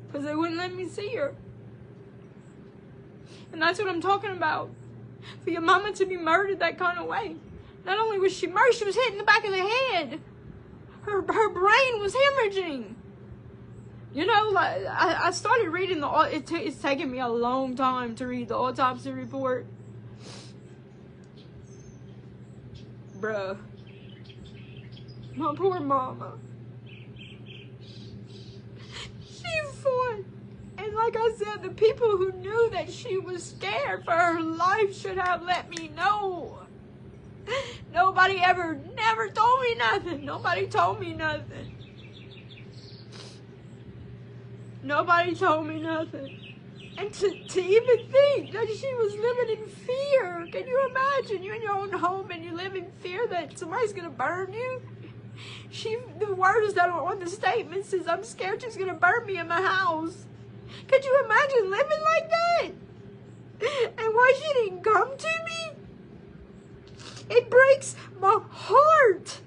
Because they wouldn't let me see her. And that's what I'm talking about. For your mama to be murdered that kind of way. Not only was she murdered, she was hit in the back of the head. Her brain was hemorrhaging. You know, like, I started reading it's taken me a long time to read the autopsy report. Bruh. My poor mama. She fought. And like I said, the people who knew that she was scared for her life should have let me know. Nobody never told me nothing. Nobody told me nothing. Nobody told me nothing. And to even think that she was living in fear. Can you imagine? You're in your own home and you live in fear that somebody's going to burn you. The words that are on the statement says, I'm scared she's going to burn me in my house. Could you imagine living like that? And why she didn't come to me? It breaks my heart.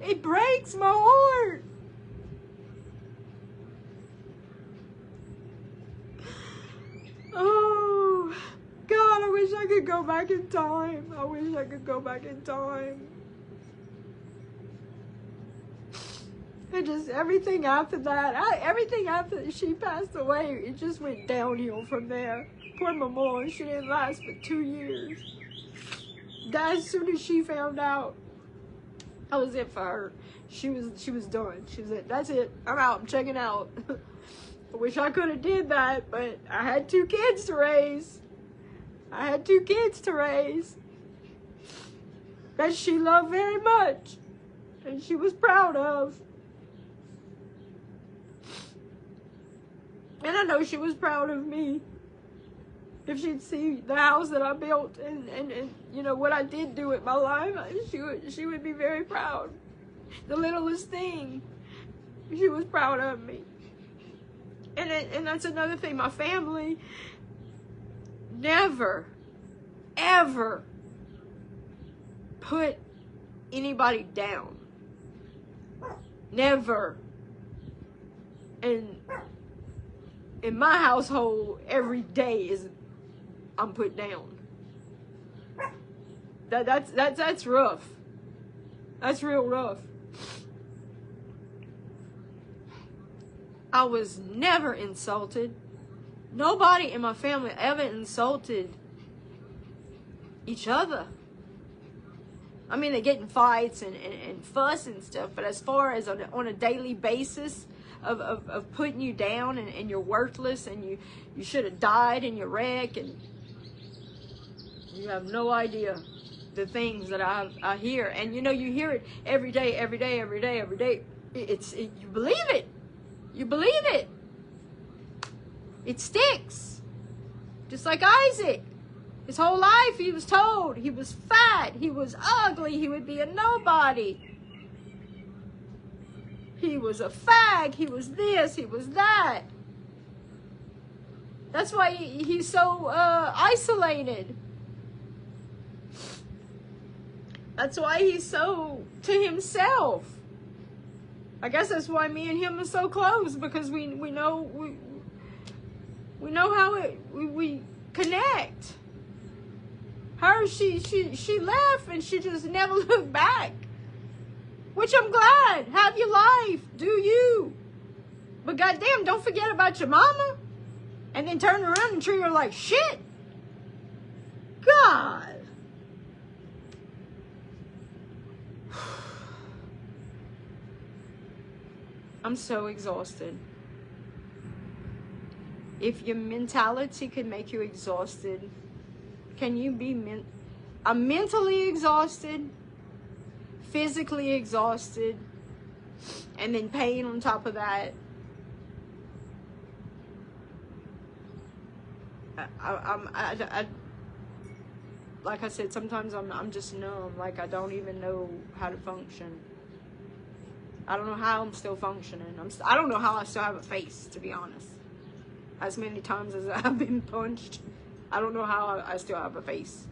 It breaks my heart. Oh, God, I wish I could go back in time. I wish I could go back in time. And just everything after that, everything after she passed away, it just went downhill from there. Poor Mama, she didn't last but 2 years. As soon as she found out, that was it for her. She was done. She was it. That's it. I'm out. I'm checking out. I wish I could have did that, but I had 2 kids to raise. That she loved very much, and she was proud of. And I know she was proud of me. If she'd see the house that I built and you know what I did do with my life, she would be very proud. The littlest thing, she was proud of me. And that's another thing. My family never, ever put anybody down. Never. And in my household, every day I'm put down. That's rough. That's real rough. I was never insulted. Nobody in my family ever insulted each other. I mean, they get in fights and fuss and stuff, but as far as on a daily basis of putting you down and you're worthless and you should have died in your wreck, and you have no idea the things that I hear. And you know, you hear it every day. You believe it. You believe it. It sticks. Just like Isaac. His whole life he was told he was fat, he was ugly, he would be a nobody. He was a fag, he was this, he was that. That's why he's so isolated. That's why he's so to himself. I guess that's why me and him are so close, because we know how we connect. she left and she just never looked back. Which I'm glad. Have your life. Do you. But goddamn, don't forget about your mama. And then turn around and treat her like shit. God. I'm so exhausted. If your mentality could make you exhausted, can you be I'm mentally exhausted, physically exhausted, and then pain on top of that. I like I said, sometimes I'm just numb. Like I don't even know how to function. I don't know how I'm still functioning. I don't know how I still have a face, to be honest. As many times as I've been punched, I don't know how I still have a face.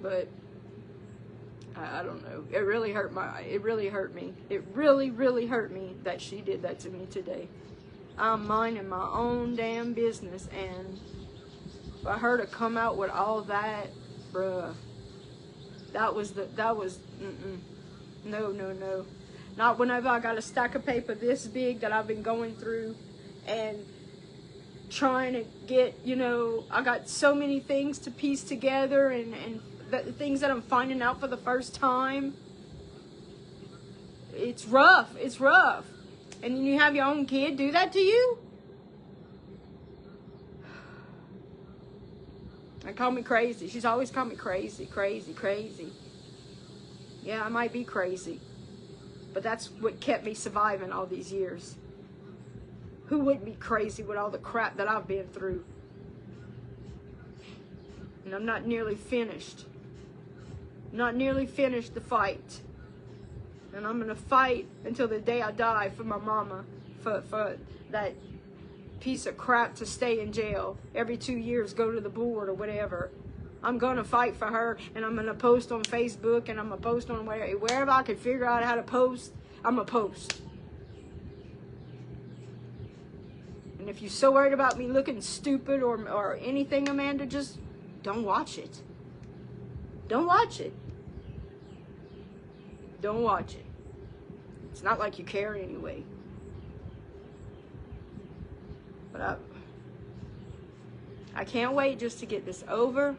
But I don't know. It really hurt me. It really, really hurt me that she did that to me today. I'm minding my own damn business, and for her to come out with all that, bruh, no. Not whenever I got a stack of paper this big that I've been going through and trying to get, I got so many things to piece together and the things that I'm finding out for the first time. It's rough. And then you have your own kid do that to you? And call me crazy. She's always called me crazy. Yeah, I might be crazy. But that's what kept me surviving all these years. Who wouldn't be crazy with all the crap that I've been through? And I'm not nearly finished. Not nearly finished the fight. And I'm going to fight until the day I die for my mama. For that piece of crap to stay in jail. Every 2 years, go to the board or whatever. I'm going to fight for her, and I'm going to post on Facebook, and I'm going to post on wherever I can figure out how to post, I'm going to post. And if you're so worried about me looking stupid or anything, Amanda, just don't watch it. Don't watch it. Don't watch it. It's not like you care anyway. But I can't wait just to get this over.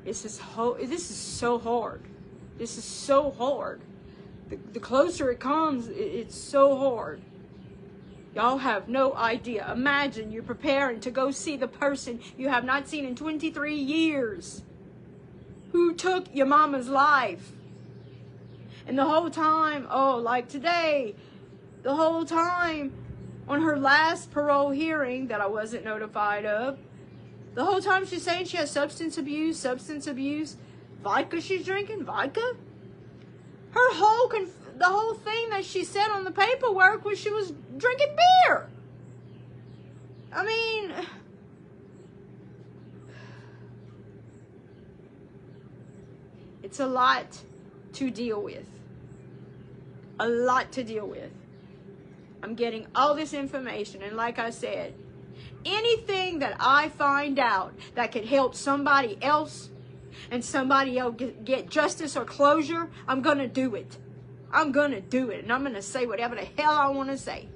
This is so hard. This is so hard. The closer it comes, it's so hard. Y'all have no idea. Imagine you're preparing to go see the person you have not seen in 23 years. Who took your mama's life. And the whole time, like today, the whole time on her last parole hearing that I wasn't notified of, the whole time she's saying she has substance abuse. Vodka she's drinking, vodka? The whole thing that she said on the paperwork was she was drinking beer. I mean, it's a lot to deal with. A lot to deal with. I'm getting all this information, and like I said, anything that I find out that could help somebody else and somebody else get justice or closure, I'm going to do it. I'm going to do it, and I'm going to say whatever the hell I want to say.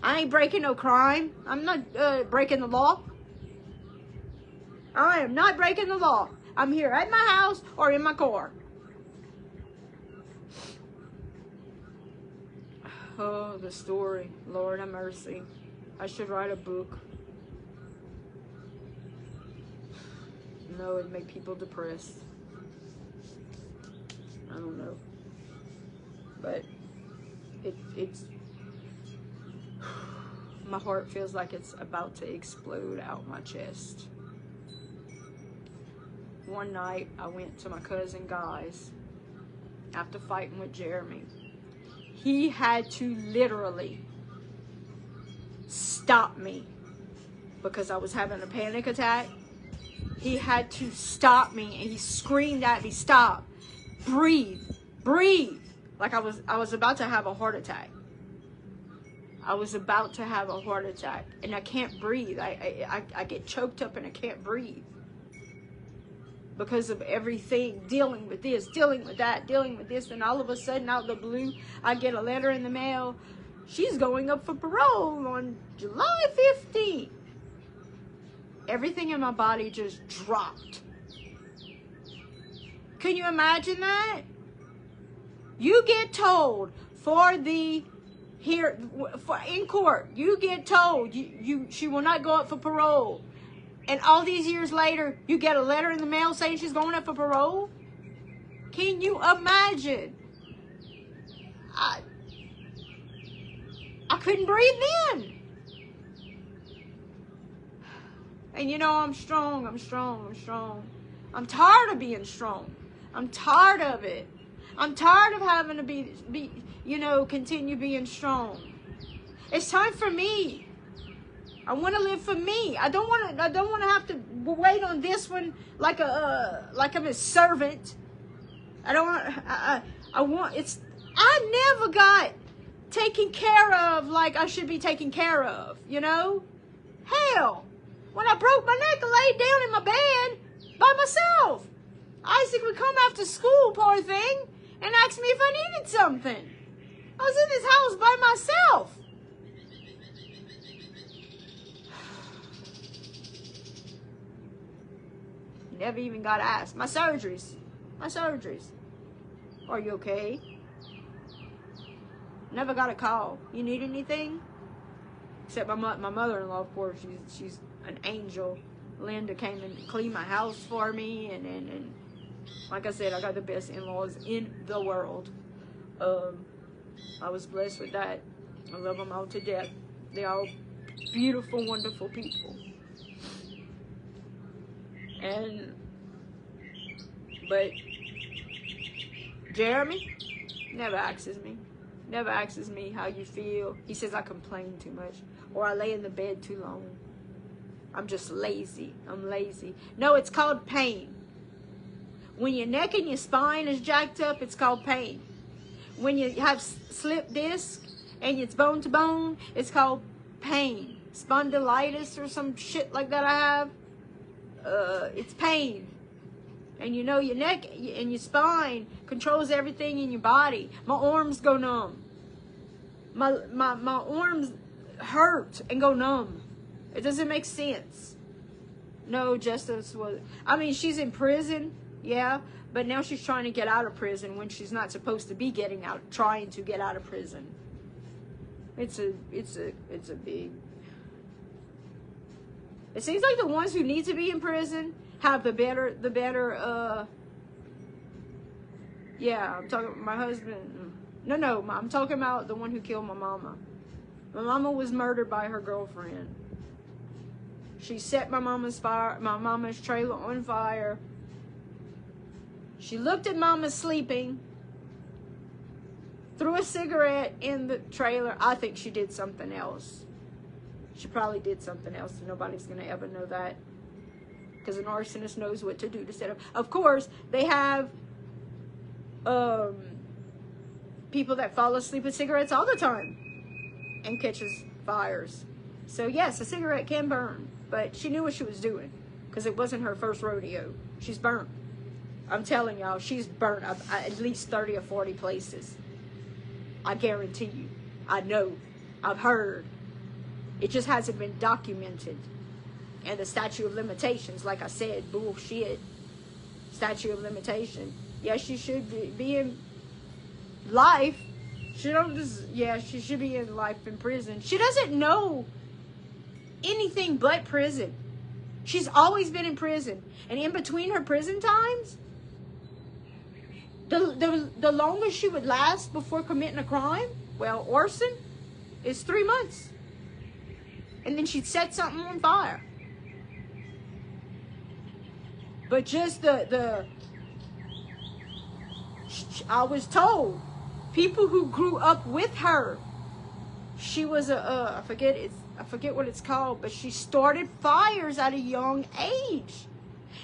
I ain't breaking no crime. I'm not breaking the law. I am not breaking the law. I'm here at my house or in my car. Oh, the story. Lord have mercy. I should write a book. No, it'd make people depressed. I don't know. But it's my heart feels like it's about to explode out my chest. One night I went to my cousin Guy's after fighting with Jeremy. He had to literally stop me because I was having a panic attack. He had to stop me, and he screamed at me, "Stop, breathe, breathe." Like I was about to have a heart attack. I was about to have a heart attack, and I can't breathe. I get choked up and I can't breathe because of everything, dealing with this, dealing with that, dealing with this, and all of a sudden, out of the blue, I get a letter in the mail. She's going up for parole on July 15th. Everything in my body just dropped. Can you imagine that? You get told in court, you get told she will not go up for parole. And all these years later, you get a letter in the mail saying she's going up for parole? Can you imagine? I couldn't breathe then. And you know, I'm strong. I'm tired of being strong. I'm tired of it. I'm tired of having to be continue being strong. It's time for me. I want to live for me. I don't want to have to wait on this one like I'm a servant. I never got taken care of like I should be taken care of, you know? Hell, when I broke my neck, I laid down in my bed by myself. Isaac would come after school, poor thing, and ask me if I needed something. I was in this house by myself. Never even got asked. My surgeries. Are you okay? Never got a call. You need anything? Except my mother-in-law, of course. She's an angel. Linda came and cleaned my house for me, and like I said, I got the best in-laws in the world. I was blessed with that. I love them all to death. They're all beautiful, wonderful people. But Jeremy never asks me how you feel. He says I complain too much, or I lay in the bed too long. I'm just lazy. I'm lazy. No, it's called pain. When your neck and your spine is jacked up, it's called pain. When you have slip disc and it's bone to bone, it's called pain. Spondylitis or some shit like that I have, it's pain. And you know, your neck and your spine controls everything in your body. My arms go numb. My arms hurt and go numb. It doesn't make sense. No, Justice was... I mean, she's in prison, yeah, but now she's trying to get out of prison when she's not supposed to be trying to get out of prison. It's a big... It seems like the ones who need to be in prison have the better, yeah, I'm talking about my husband. No, I'm talking about the one who killed my mama. My mama was murdered by her girlfriend. She set my mama's trailer on fire. She looked at mama sleeping, threw a cigarette in the trailer. I think she did something else. She probably did something else, and nobody's going to ever know that. Because an arsonist knows what to do to set up. Of course, they have people that fall asleep with cigarettes all the time and catches fires. So yes, a cigarette can burn, but she knew what she was doing because it wasn't her first rodeo. She's burnt. I'm telling y'all, she's burnt at least 30 or 40 places. I guarantee you. I know. I've heard. It just hasn't been documented. And the statute of limitations, like I said, bullshit. Statute of limitation. Yeah, she should be in life. She should be in life in prison. She doesn't know anything but prison. She's always been in prison. And in between her prison times, the longest she would last before committing a crime, well, arson, is 3 months. And then she'd set something on fire. But just I was told, people who grew up with her, she was I forget what it's called, but she started fires at a young age.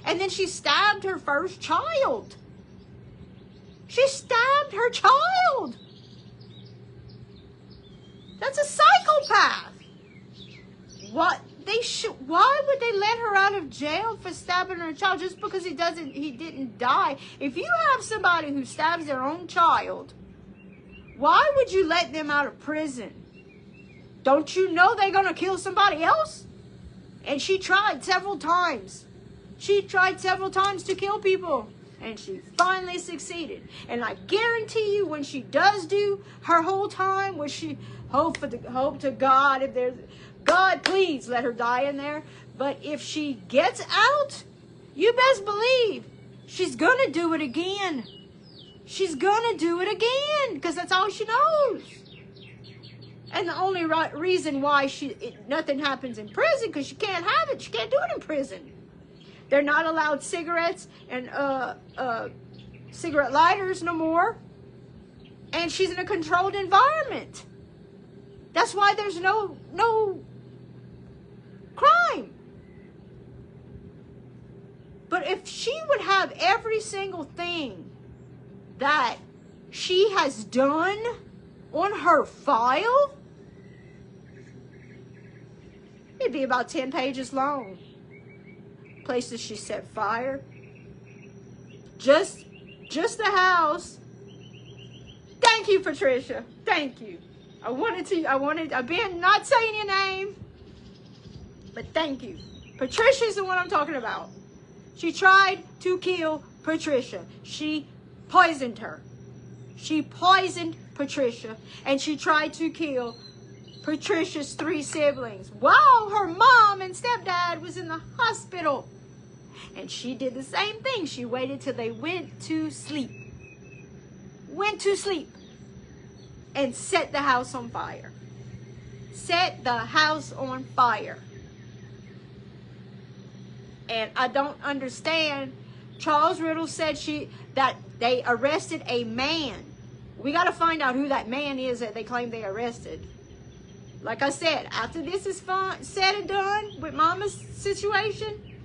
And then she stabbed her first child. She stabbed her child. That's a psychopath. What they should? Why would they let her out of jail for stabbing her child just because he didn't die? If you have somebody who stabs their own child, why would you let them out of prison? Don't you know they're gonna kill somebody else? And she tried several times. She tried several times to kill people. And she finally succeeded. And I guarantee you, when she does do her whole time, where she hope to God, if there's God, please let her die in there. But if she gets out, you best believe she's gonna do it again. She's gonna do it again because that's all she knows. And the only reason why nothing happens in prison, because she can't have it. She can't do it in prison. They're not allowed cigarettes and cigarette lighters no more. And she's in a controlled environment. That's why there's no crime. But if she would have every single thing that she has done on her file, it'd be about 10 pages long. Places she set fire. Just the house. Thank you, Patricia. Thank you. I've been not saying your name, but thank you. Patricia's the one I'm talking about. She tried to kill Patricia. She poisoned her. She poisoned Patricia, and she tried to kill Patricia's 3 siblings while her mom and stepdad was in the hospital. And she did the same thing. She waited till they went to sleep. Went to sleep. And set the house on fire. Set the house on fire. And I don't understand. Charles Riddle said that they arrested a man. We got to find out who that man is that they claim they arrested. Like I said, after this is said and done with Mama's situation,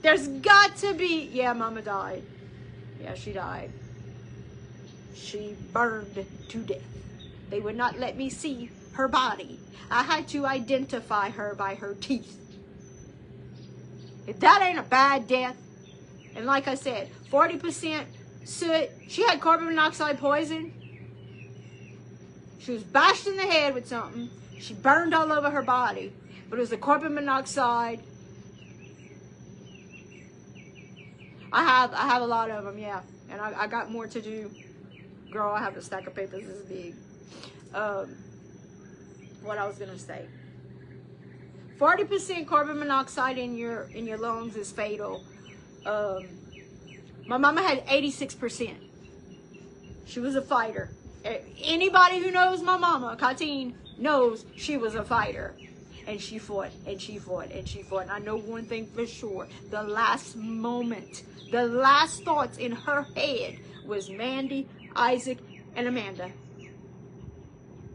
there's got to be... Yeah, Mama died. Yeah, she died. She burned to death. They would not let me see her body. I had to identify her by her teeth. If that ain't a bad death, and like I said, 40% soot. She had carbon monoxide poison. She was bashed in the head with something. She burned all over her body. But it was the carbon monoxide. I have a lot of them, yeah. And I got more to do. Girl, I have a stack of papers this big. What I was going to say. 40% carbon monoxide in your lungs is fatal. My mama had 86%. She was a fighter. Anybody who knows my mama, Katine, knows she was a fighter. And she fought, and she fought, and she fought. And I know one thing for sure. The last moment, the last thoughts in her head was Mandy, Isaac, and Amanda.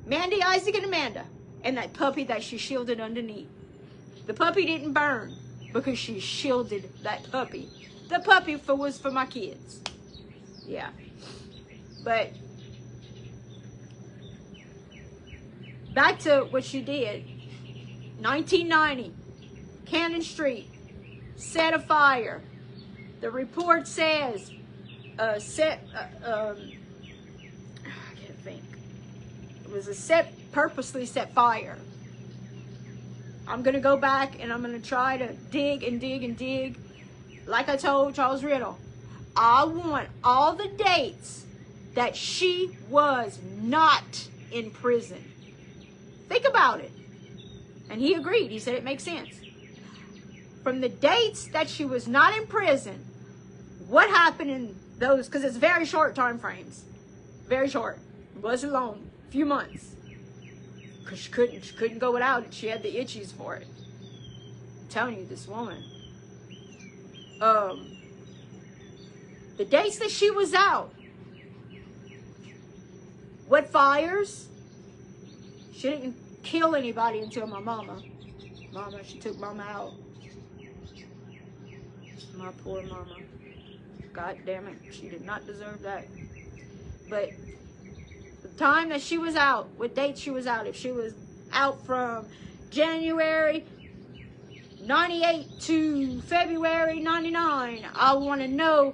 Mandy, Isaac, and Amanda. And that puppy that she shielded underneath. The puppy didn't burn because she shielded that puppy. The puppy was for my kids. Yeah. But back to what she did. 1990, Cannon Street, set afire. The report says, I can't think. It was purposely set fire. I'm going to go back and I'm going to try to dig and dig and dig. Like I told Charles Riddle, I want all the dates that she was not in prison. Think about it. And he agreed. He said it makes sense. From the dates that she was not in prison, what happened in those, because it's very short time frames. Very short. It wasn't long. A few months. Because she couldn't go without it. She had the itchies for it. I'm telling you, this woman. The dates that she was out. What fires? She didn't kill anybody until my mama. She took mama out. My poor mama. God damn it. She did not deserve that. But time that she was out, what date she was out. If she was out from January 98 to February 99, I want to know,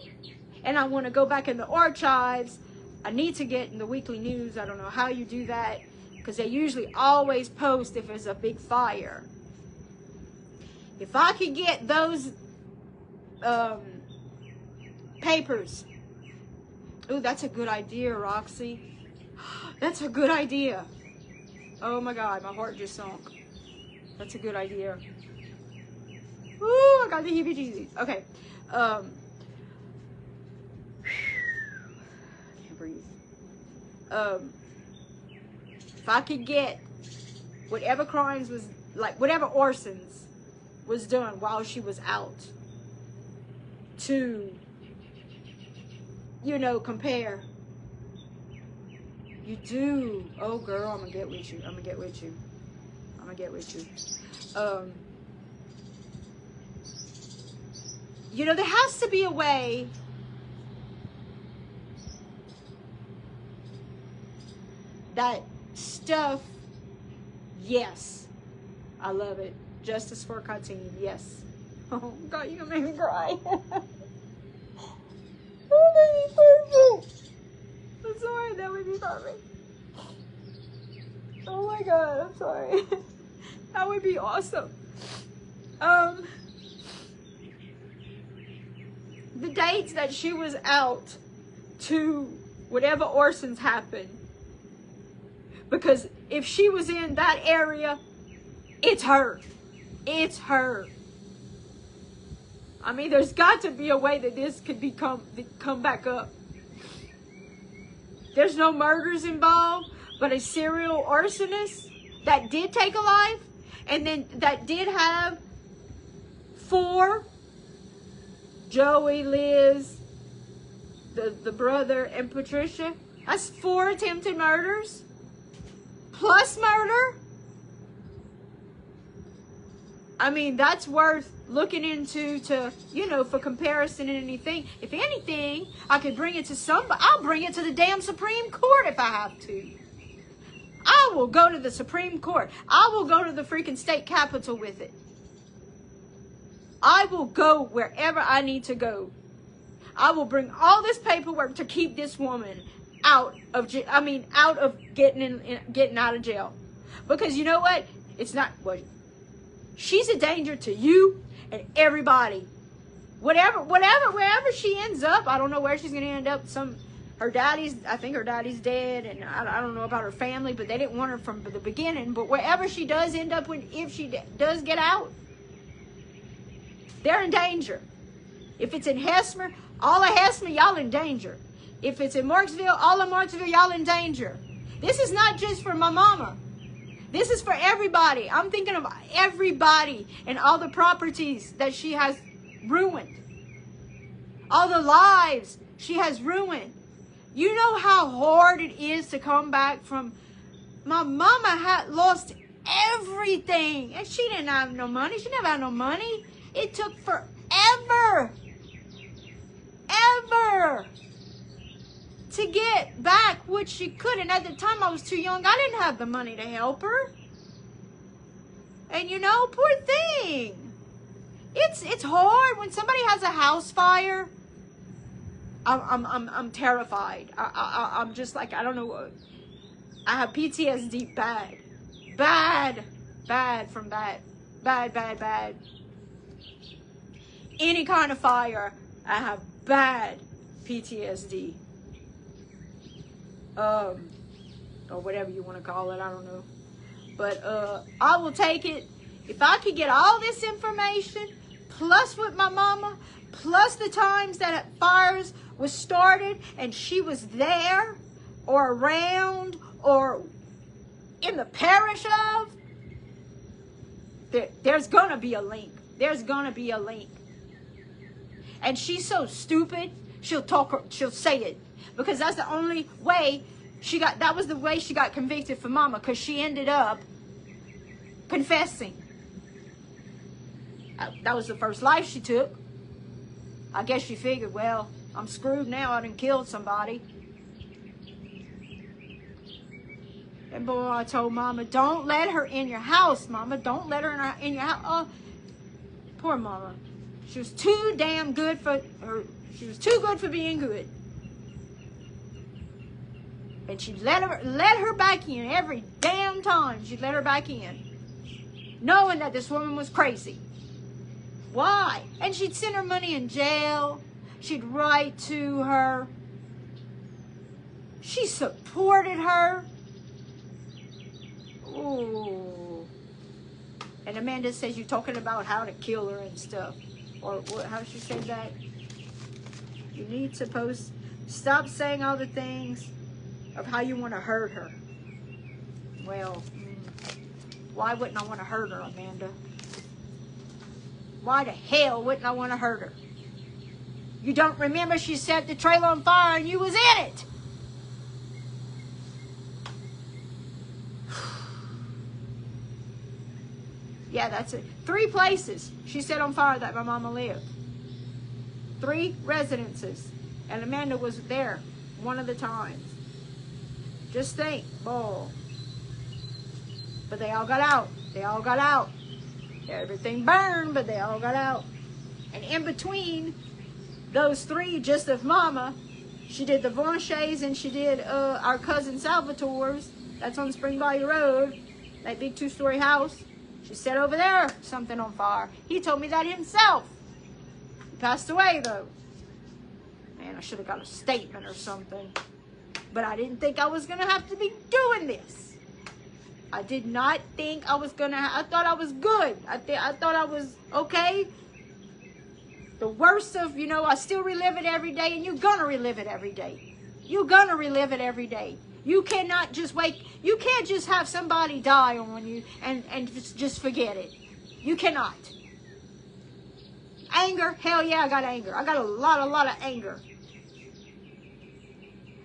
and I want to go back in the archives. I need to get in the weekly news. I don't know how you do that, because they usually always post if there's a big fire. If I could get those papers. Ooh, that's a good idea, Roxy. That's a good idea. Oh my God, my heart just sunk. That's a good idea. Ooh, I got the heebie-jeebies. Okay. Can't breathe. If I could get whatever crimes was, like whatever arsons was done while she was out, to, you know, compare. You do. Oh, girl, I'm going to get with you. I'm going to get with you. I'm going to get with you. You know, there has to be a way that stuff, yes, I love it. Justice for Katine, yes. Oh, God, you're going to make me cry. Oh, I'm sorry, that would be perfect. Oh my God, I'm sorry. That would be awesome. The dates that she was out to whatever arsons happened, because if she was in that area, it's her. It's her. I mean, there's got to be a way that this could come back up. There's no murders involved, but a serial arsonist that did take a life, and then that did have 4, Joey, Liz, the brother, and Patricia. That's 4 attempted murders, plus murder. I mean, that's worth looking into, to, you know, for comparison and anything. If anything, I could bring it to somebody. I'll bring it to the damn Supreme Court if I have to. I will go to the Supreme Court. I will go to the freaking state capitol with it. I will go wherever I need to go. I will bring all this paperwork to keep this woman out of getting out of jail. Because you know what? It's not what. She's a danger to you and everybody. Wherever she ends up, I don't know where she's going to end up. I think her daddy's dead, and I don't know about her family, but they didn't want her from the beginning. But wherever she does end up, if she does get out, they're in danger. If it's in Hesmer, all of Hesmer, y'all in danger. If it's in Marksville, all of Marksville, y'all in danger. This is not just for my mama. This is for everybody. I'm thinking of everybody and all the properties that she has ruined. All the lives she has ruined. You know how hard it is to come back from... My mama had lost everything. And she didn't have no money. She never had no money. It took forever. Ever. To get back what she could. And at the time I was too young. I didn't have the money to help her. And you know, poor thing. It's hard when somebody has a house fire. I'm terrified. I'm just like, I don't know. I have PTSD bad from that. Bad. Any kind of fire, I have bad PTSD. Or whatever you want to call it, I don't know. But I will take it. If I could get all this information, plus with my mama, plus the times that fires was started and she was there or around or in the parish of, there's gonna be a link. There's gonna be a link. And she's so stupid, she'll say it. Because that's the only way that was the way she got convicted for mama, because she ended up confessing. That was the first life she took. I guess she figured, well, I'm screwed now. I done killed somebody. And boy, I told Mama, don't let her in your house, Mama. Don't let her in your house. Oh, poor Mama. She was too damn good for her. She was too good for being good. And she let her back in every damn time. She'd let her back in, knowing that this woman was crazy. Why? And she'd send her money in jail. She'd write to her. She supported her. Ooh. And Amanda says you're talking about how to kill her and stuff. Or what, how she said that? You need to stop saying all the things of how you want to hurt her. Well, why wouldn't I want to hurt her, Amanda? Why the hell wouldn't I want to hurt her? You don't remember she set the trailer on fire and you was in it? Yeah, that's it. 3 places she set on fire that my mama lived. 3 residences. And Amanda was there one of the times. Just think, boy. But they all got out. They all got out. Everything burned, but they all got out. And in between those 3, just of Mama, she did the Vaunchays and she did our cousin Salvatore's. That's on Spring Valley Road. That big 2-story house. She set over there something on fire. He told me that himself. He passed away, though. Man, I should have got a statement or something. But I didn't think I was going to have to be doing this. I did not think I was going to. I thought I was good. I thought I was okay. The worst of, I still relive it every day, and you're going to relive it every day. You're going to relive it every day. You cannot just you can't just have somebody die on you and just forget it. You cannot. Anger, hell yeah, I got anger. I got a lot of anger.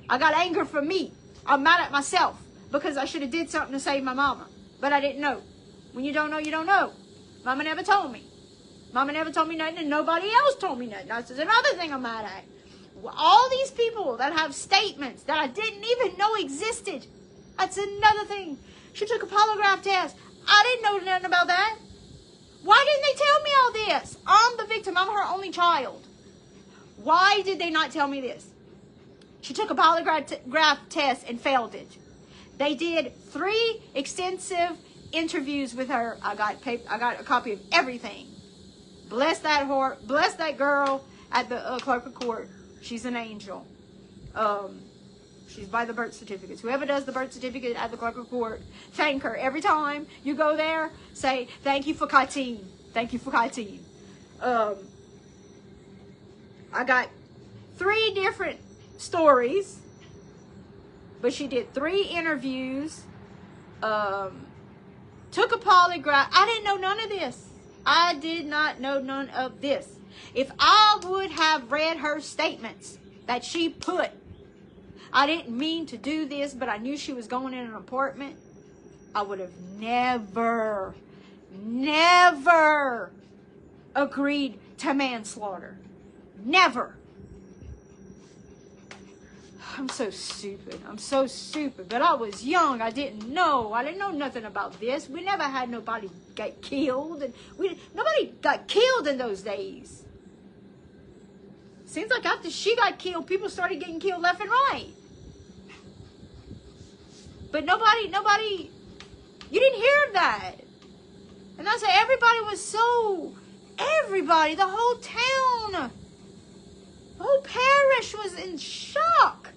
I got anger for me. I'm mad at myself because I should have did something to save my mama. But I didn't know. When you don't know, you don't know. Mama never told me. Mama never told me nothing and nobody else told me nothing. That's another thing I'm mad at. All these people that have statements that I didn't even know existed. That's another thing. She took a polygraph test. I didn't know nothing about that. Why didn't they tell me all this? I'm the victim. I'm her only child. Why did they not tell me this? She took a polygraph test and failed it. They did 3 extensive interviews with her. I got a copy of everything. Bless that girl at the clerk of court. She's an angel. She's by the birth certificates. Whoever does the birth certificate at the clerk of court, thank her. Every time you go there, say, thank you for Kateen. Thank you for Kateen. I got 3 different stories, but she did 3 interviews, took a polygraph. I didn't know none of this. I did not know none of this. If I would have read her statements that she put, I didn't mean to do this, but I knew she was going in an apartment, I would have never agreed to manslaughter. Never. I'm so stupid. But I was young. I didn't know. I didn't know nothing about this. We never had nobody get killed. And nobody got killed in those days. Seems like after she got killed, people started getting killed left and right. But nobody, you didn't hear of that. And I said, everybody, the whole town, the whole parish was in shock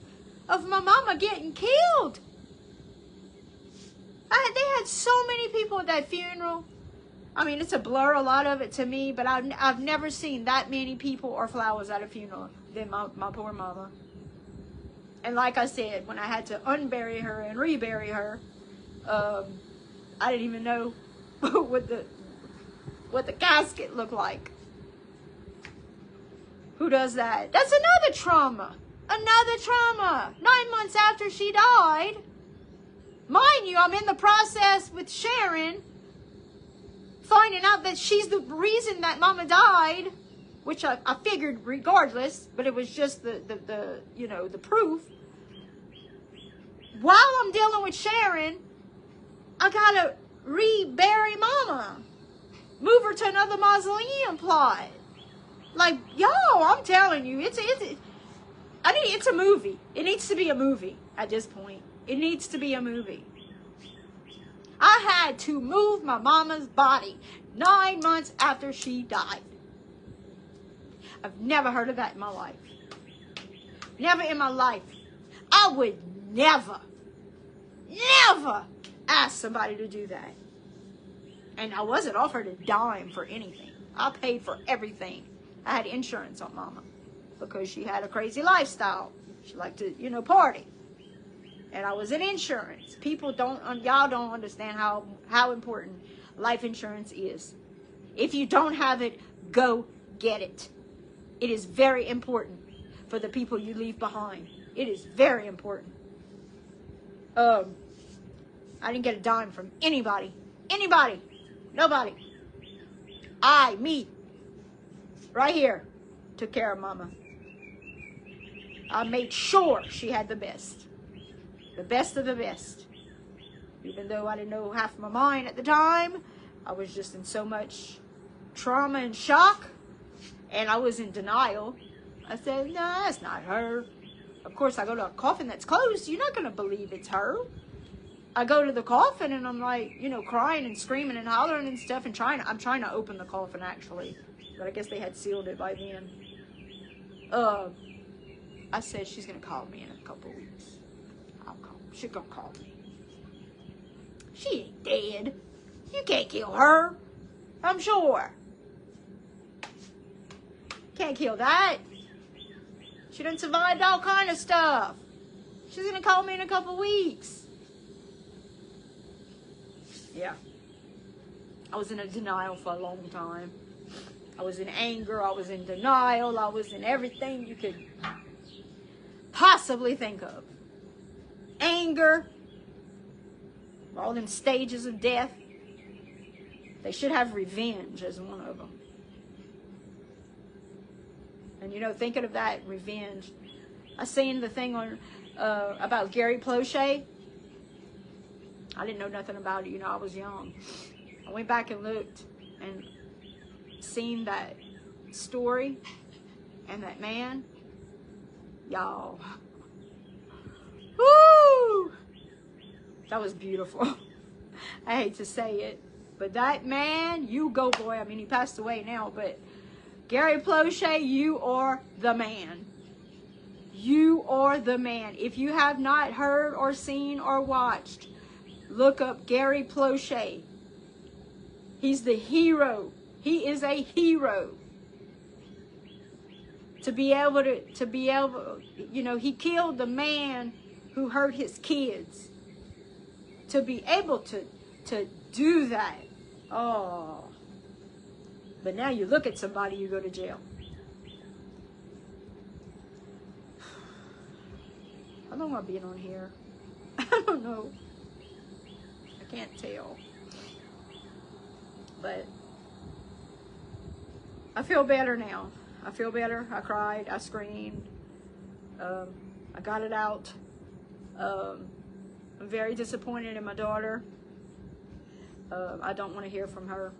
of my mama getting killed. They had so many people at that funeral. I mean, it's a blur, a lot of it to me, but I've never seen that many people or flowers at a funeral than my poor mama. And like I said, when I had to unbury her and rebury her, I didn't even know what the casket looked like. Who does that? That's another trauma. 9 months after she died. Mind you, I'm in the process with Sharon, finding out that she's the reason that Mama died, which I figured regardless, but it was just the proof. While I'm dealing with Sharon, I gotta rebury mama. Move her to another mausoleum plot. Like, yo, I'm telling you, it's a movie. It needs to be a movie at this point. It needs to be a movie. I had to move my mama's body 9 months after she died. I've never heard of that in my life. Never in my life. I would never ask somebody to do that. And I wasn't offered a dime for anything. I paid for everything. I had insurance on mama because she had a crazy lifestyle. She liked to, party. And I was in insurance. Y'all don't understand how important life insurance is. If you don't have it, go get it. It is very important for the people you leave behind. It is very important. I didn't get a dime from anybody. Nobody. Me, right here, took care of mama. I made sure she had the best of the best. Even though I didn't know half my mind at the time, I was just in so much trauma and shock, and I was in denial. I said, no, that's not her. Of course, I go to a coffin that's closed. You're not going to believe it's her. I go to the coffin, and I'm like, crying and screaming and hollering and stuff, and I'm trying to open the coffin, actually. But I guess they had sealed it by then. I said, she's going to call me in a couple weeks. She's going to call me. She ain't dead. You can't kill her. I'm sure. Can't kill that. She done survived all kind of stuff. She's going to call me in a couple weeks. Yeah. I was in a denial for a long time. I was in anger. I was in denial. I was in everything you could possibly think of. Anger. All them stages of death. They should have revenge as one of them. And thinking of that revenge, I seen the thing on about Gary Plauché. I didn't know nothing about it. I was young. I went back and looked and seen that story and that man. Y'all. Woo! That was beautiful. I hate to say it. But that man, you go, boy. I mean, he passed away now, but Gary Plauché, you are the man. You are the man. If you have not heard or seen or watched, look up Gary Plauché. He's the hero. He is a hero. To be able, he killed the man who hurt his kids. To be able to do that. Oh. But now you look at somebody, you go to jail. How long have I been on here? I don't know. I can't tell. But I feel better now. I feel better. I cried. I screamed. I got it out. I'm very disappointed in my daughter. I don't want to hear from her.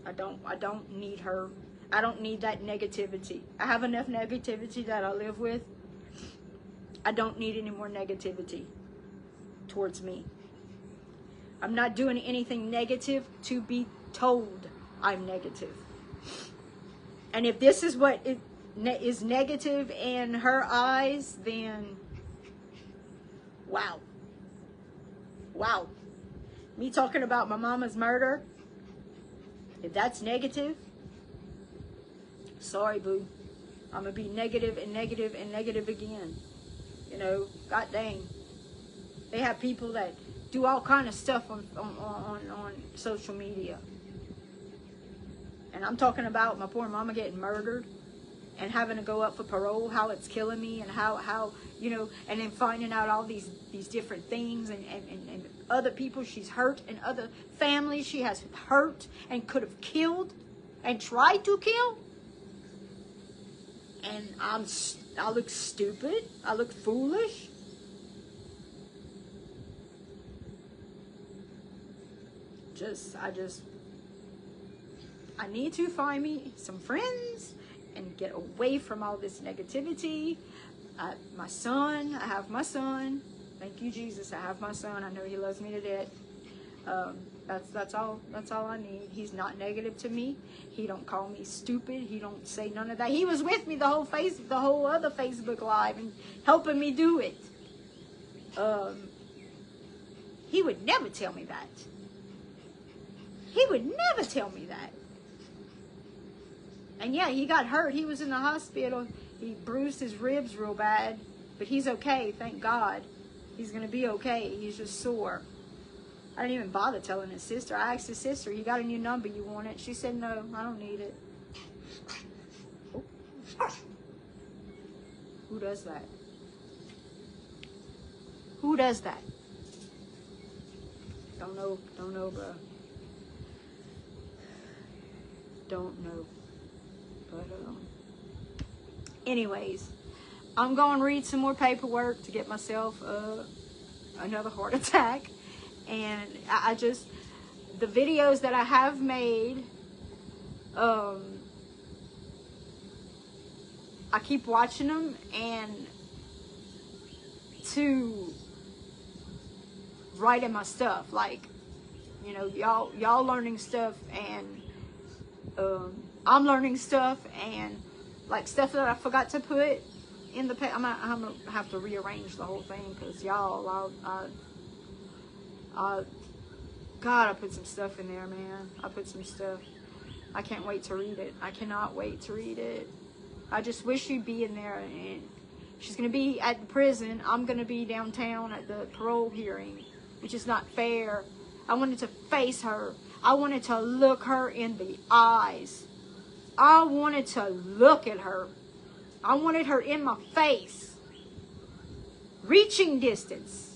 I don't need her. I don't need that negativity. I have enough negativity that I live with. I don't need any more negativity towards me. I'm not doing anything negative to be told I'm negative. And if this is what is negative in her eyes, then wow. Wow. Me talking about my mama's murder, if that's negative, sorry, boo. I'm going to be negative and negative and negative again. God dang. They have people that do all kind of stuff on social media. And I'm talking about my poor mama getting murdered and having to go up for parole, how it's killing me, and how and then finding out all these different things and other people she's hurt and other families she has hurt and could have killed and tried to kill. And I look stupid. I look foolish. I need to find me some friends and get away from all this negativity. My son, I have my son. Thank you, Jesus. I have my son. I know he loves me to death. That's all I need. He's not negative to me. He don't call me stupid. He don't say none of that. He was with me the whole other Facebook Live and helping me do it. He would never tell me that. He would never tell me that. And yeah, he got hurt. He was in the hospital. He bruised his ribs real bad, but he's okay, thank God. He's going to be okay. He's just sore. I didn't even bother telling his sister. I asked his sister, "You got a new number, you want it?" She said, "No, I don't need it." Oh. Who does that? Who does that? Don't know, bro. Don't know. But, anyways, I'm going to read some more paperwork to get myself another heart attack. And I just, the videos that I have made, I keep watching them, and to write in my stuff, like, you know, y'all learning stuff, and I'm learning stuff, and like stuff that I forgot to put in the I'm gonna have to rearrange the whole thing, because y'all, God, I put some stuff in there, man. I put some stuff. I can't wait to read it. I cannot wait to read it. I just wish she'd be in there. And she's going to be at the prison. I'm going to be downtown at the parole hearing, which is not fair. I wanted to face her. I wanted to look her in the eyes. I wanted to look at her. I wanted her in my face. Reaching distance.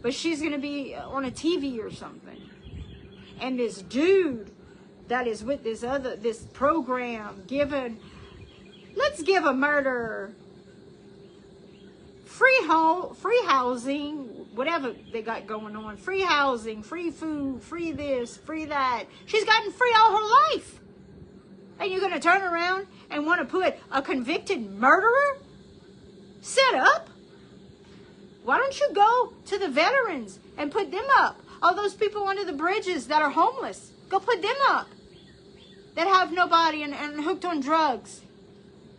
But she's going to be on a TV or something. And this dude that is with this program let's give a murderer free housing, whatever they got going on. Free housing, free food, free this, free that. She's gotten free all her life. And you're going to turn around and want to put a convicted murderer set up? Why don't you go to the veterans and put them up? All those people under the bridges that are homeless, go put them up. That have nobody and hooked on drugs.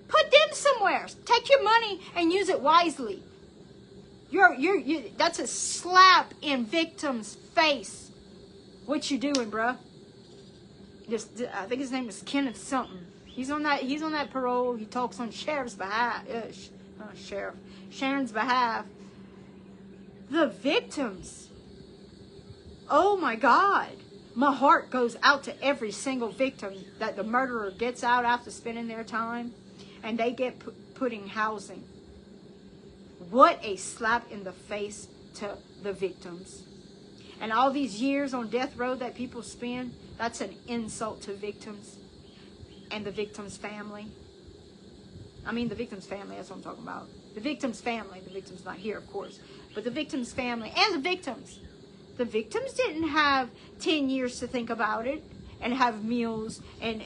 Put them somewhere. Take your money and use it wisely. That's a slap in victim's face. What you doing, bruh? I think his name is Kenneth something. He's on that parole. He talks on Sharon's behalf. The victims. Oh my God. My heart goes out to every single victim that the murderer gets out after spending their time, and they get put in housing. What a slap in the face to the victims. And all these years on death row that people spend, that's an insult to victims and the victim's family. I mean the victim's family, that's what I'm talking about. The victim's family. The victim's not here, of course. But the victim's family and the victims. The victims didn't have 10 years to think about it and have meals. And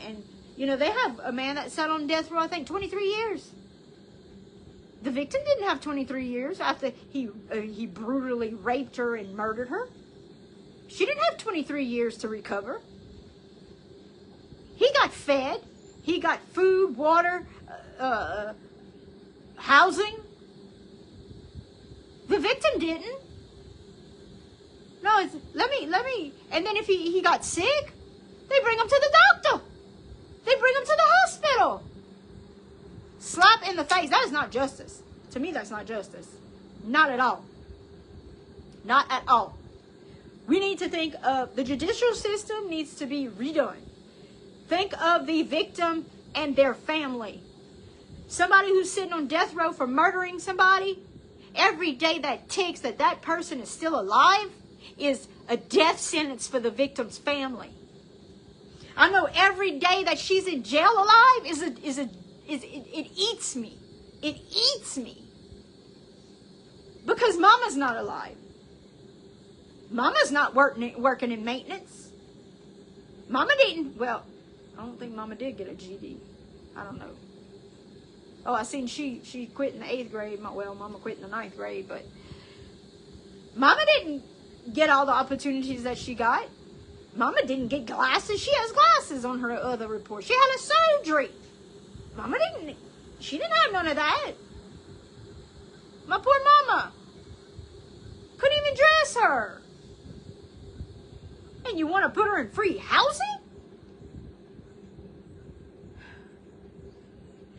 you know, they have a man that sat on death row, I think, 23 years. The victim didn't have 23 years after he brutally raped her and murdered her. She didn't have 23 years to recover. He got fed. He got food, water, housing. The victim didn't. No, it's, let me. And then if he got sick, they bring him to the doctor. They bring him to the hospital. Slap in the face. That is not justice. To me, that's not justice. Not at all. Not at all. We need to think of the judicial system needs to be redone. Think of the victim and their family. Somebody who's sitting on death row for murdering somebody, every day that ticks that person is still alive is a death sentence for the victim's family. I know every day that she's in jail alive it eats me. It eats me. Because mama's not alive. Mama's not working in maintenance. Mama didn't. Well, I don't think Mama did get a GD. I don't know. Oh, I seen she quit in the 8th grade. Well, Mama quit in the 9th grade, but Mama didn't get all the opportunities that she got. Mama didn't get glasses. She has glasses on her other report. She had a surgery. Mama didn't. She didn't have none of that. My poor mama couldn't even dress her. And you want to put her in free housing?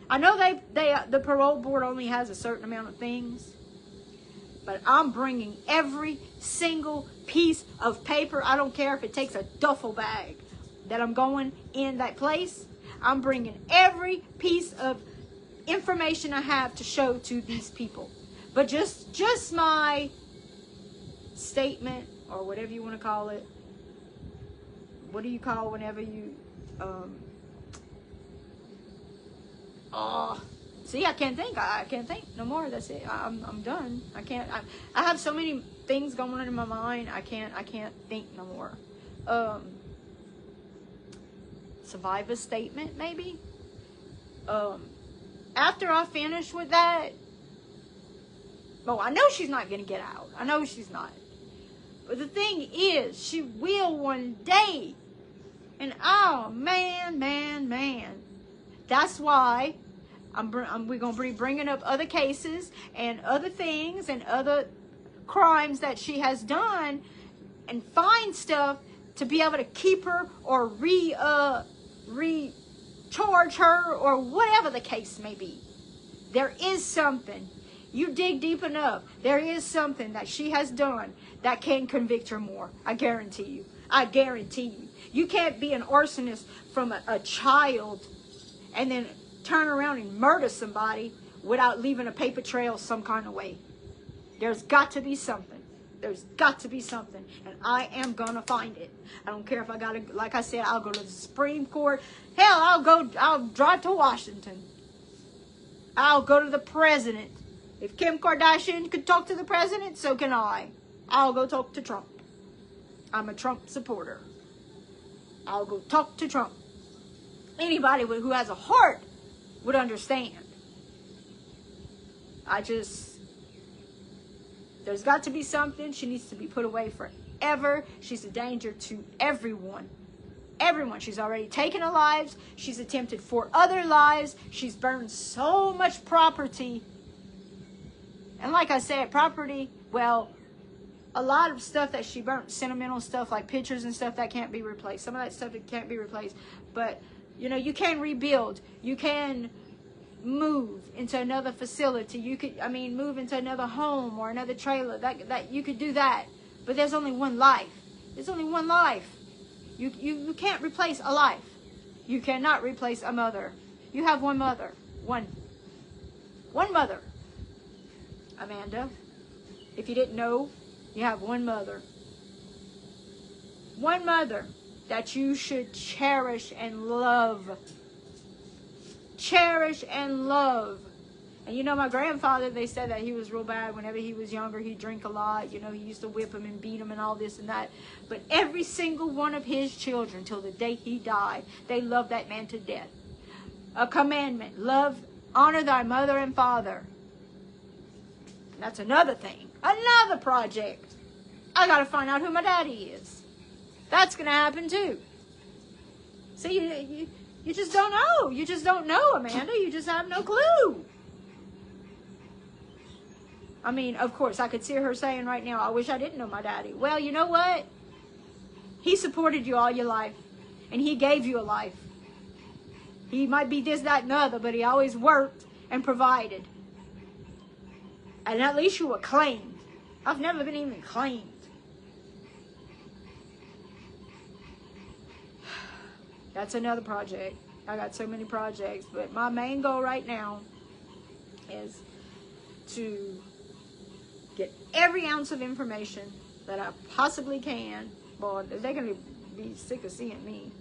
I know the parole board only has a certain amount of things, but I'm bringing every single piece of paper. I don't care if it takes a duffel bag that I'm going in that place. I'm bringing every piece of information I have to show to these people. But just my statement, or whatever you want to call it. What do you call whenever you see, I can't think. I can't think no more. That's it. I'm done. I can't. I have so many things going on in my mind. I can't think no more. Survivor statement, maybe. After I finish with that, well, I know she's not gonna get out. I know she's not. But the thing is, she will one day. And oh man. That's why we're going to be bringing up other cases and other things and other crimes that she has done, and find stuff to be able to keep her or recharge her, or whatever the case may be. There is something. You dig deep enough, there is something that she has done that can convict her more. I guarantee you. I guarantee you. You can't be an arsonist from a child and then turn around and murder somebody without leaving a paper trail some kind of way. There's got to be something. There's got to be something. And I am going to find it. I don't care if I got to, like I said, I'll go to the Supreme Court. Hell, I'll drive to Washington. I'll go to the president. If Kim Kardashian could talk to the president, so can I. I'll go talk to Trump. I'm a Trump supporter. I'll go talk to Trump. Anybody who has a heart would understand. There's got to be something. She needs to be put away forever. She's a danger to everyone. Everyone. She's already taken lives. She's attempted 4 other lives. She's burned so much property. And like I said, property, well, a lot of stuff that she burnt, sentimental stuff like pictures and stuff, that can't be replaced. Some of that stuff that can't be replaced. But, you know, you can rebuild. You can move into another facility. You could, move into another home or another trailer. That you could do that. But there's only one life. There's only one life. You can't replace a life. You cannot replace a mother. You have one mother. One mother. Amanda, if you didn't know, you have one mother. One mother that you should cherish and love. Cherish and love. And you know, my grandfather, they said that he was real bad. Whenever he was younger, he'd drink a lot. You know, he used to whip him and beat him and all this and that. But every single one of his children, till the day he died, they loved that man to death. A commandment. Love, honor thy mother and father. That's another thing. Another project. I got to find out who my daddy is. That's going to happen too. See, you just don't know. You just don't know, Amanda. You just have no clue. I mean, of course, I could see her saying right now, I wish I didn't know my daddy. Well, you know what? He supported you all your life. And he gave you a life. He might be this, that, and the other, but he always worked and provided. And at least you were claimed. I've never been even claimed. That's another project. I got so many projects. But my main goal right now is to get every ounce of information that I possibly can. Boy, they're going to be sick of seeing me.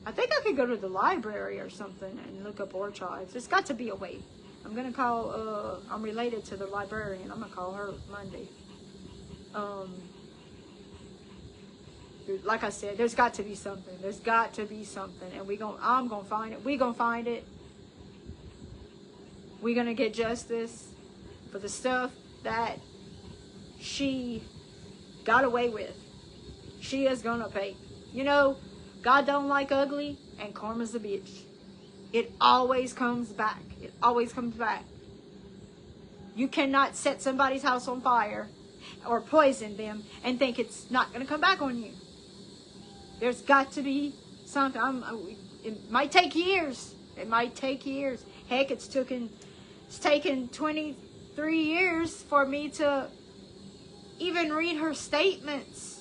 I think I could go to the library or something and look up archives. There's got to be a way. I'm going to call, I'm related to the librarian. I'm going to call her Monday. like I said, there's got to be something. There's got to be something. And I'm going to find it. We're going to find it. We're going to get justice for the stuff that she got away with. She is going to pay. You know, God don't like ugly, and karma's a bitch. It always comes back. It always comes back. You cannot set somebody's house on fire or poison them and think it's not going to come back on you. There's got to be something. It might take years. It might take years. Heck, it's taken 23 years for me to even read her statements.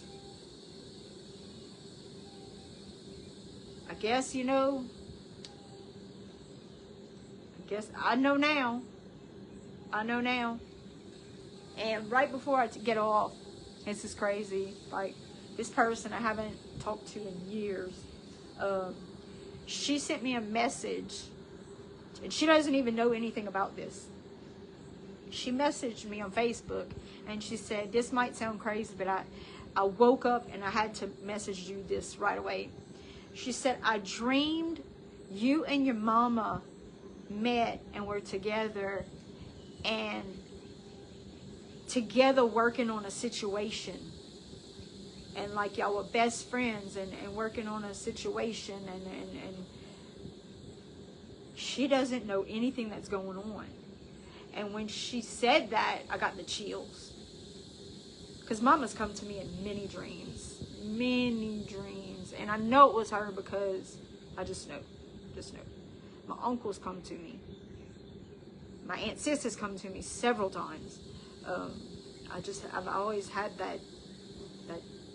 I guess, you know, I know now. I know now. And right before I get off, this is crazy. Like, this person I haven't talked to in years, she sent me a message, and she doesn't even know anything about this. She messaged me on Facebook, and she said, this might sound crazy, but I woke up and I had to message you this right away. She said, I dreamed you and your mama met and were together, and together working on a situation, and like y'all were best friends and working on a situation, and she doesn't know anything that's going on. And when she said that, I got the chills, because mama's come to me in many dreams, and I know it was her because I just know. My uncles come to me. My aunt sis has come to me several times. I've always had that,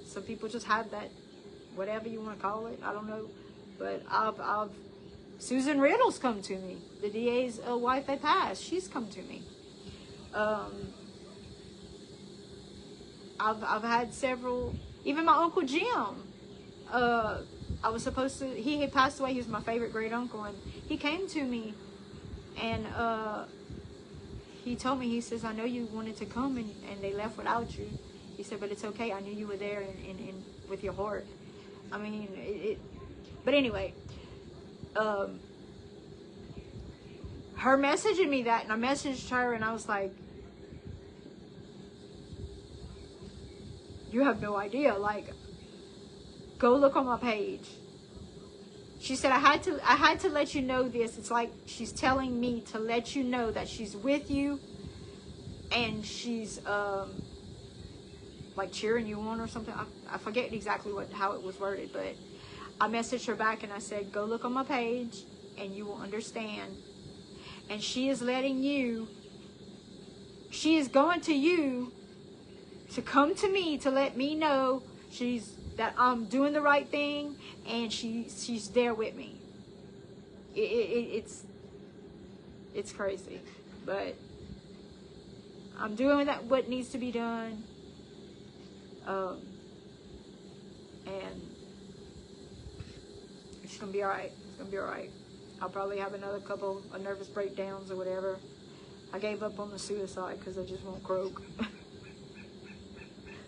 some people just have that, whatever you want to call it, I don't know. But Susan Riddle's come to me. The DA's wife that passed, she's come to me. I've had several, even my Uncle Jim. I was supposed to, he had passed away. He was my favorite great uncle, and he came to me, and he told me, he says, I know you wanted to come, and they left without you. He said, but it's okay. I knew you were there in with your heart. I mean, but anyway, her messaging me that, and I messaged her, and I was like, you have no idea. Like, go look on my page. She said, I had to let you know this. It's like she's telling me to let you know that she's with you, and she's like cheering you on or something. I forget exactly how it was worded, but I messaged her back and I said, go look on my page and you will understand. And she is letting you, she is going to you to come to me to let me know that I'm doing the right thing, and she's there with me. It's crazy, but I'm doing what needs to be done, and it's gonna be all right. It's gonna be all right. I'll probably have another couple of nervous breakdowns or whatever. I gave up on the suicide because I just won't croak.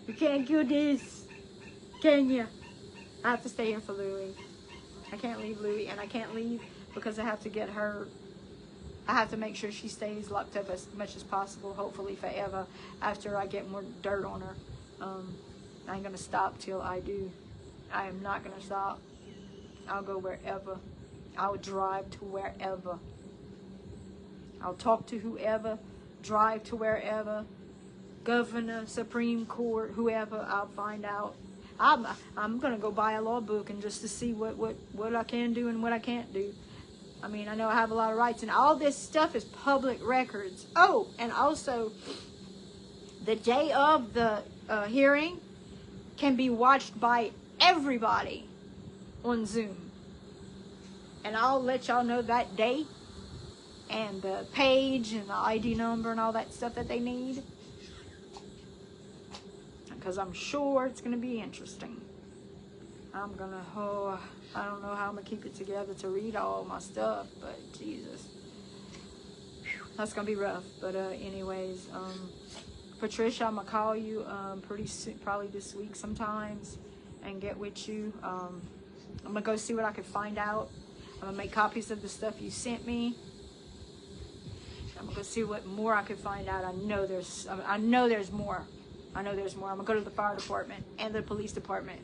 You can't do this, can you? I have to stay here for Louie. I can't leave Louie, and I can't leave because I have to get her. I have to make sure she stays locked up as much as possible, hopefully forever, after I get more dirt on her. I ain't gonna stop till I do. I am not gonna stop. I'll go wherever. I'll drive to wherever. I'll talk to whoever, drive to wherever. Governor, Supreme Court, whoever, I'll find out. I'm gonna go buy a law book and just to see what I can do and what I can't do. I mean, I know I have a lot of rights, and all this stuff is public records. Oh, and also, the day of the hearing can be watched by everybody on Zoom. And I'll let y'all know that date and the page and the ID number and all that stuff that they need, because I'm sure it's going to be interesting. I don't know how I'm going to keep it together to read all my stuff, but Jesus. Whew, that's going to be rough. But anyways, Patricia, I'm going to call you pretty soon, probably this week sometimes. and get with you. I'm gonna go see what I can find out. I'm gonna make copies of the stuff you sent me. I'm gonna go see what more I can find out. I know there's more. I know there's more. I'm gonna go to the fire department and the police department,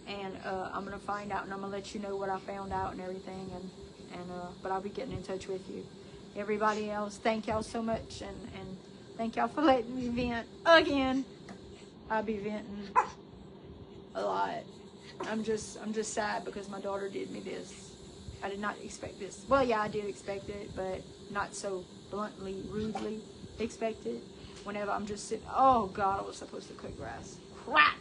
and I'm gonna find out, and I'm gonna let you know what I found out and everything. But I'll be getting in touch with you. Everybody else, thank y'all so much, and thank y'all for letting me vent again. I'll be venting a lot. I'm just sad because my daughter did me this. I did not expect this. Well, yeah, I did expect it, but not so bluntly, rudely expected. Whenever I'm just sitting, oh God, I was supposed to cut grass. Crap.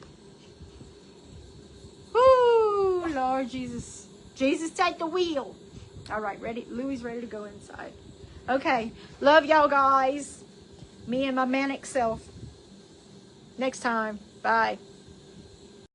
Whoo, Lord Jesus. Jesus, take the wheel. All right, ready? Louie's ready to go inside. Okay, love y'all guys. Me and my manic self. Next time. Bye.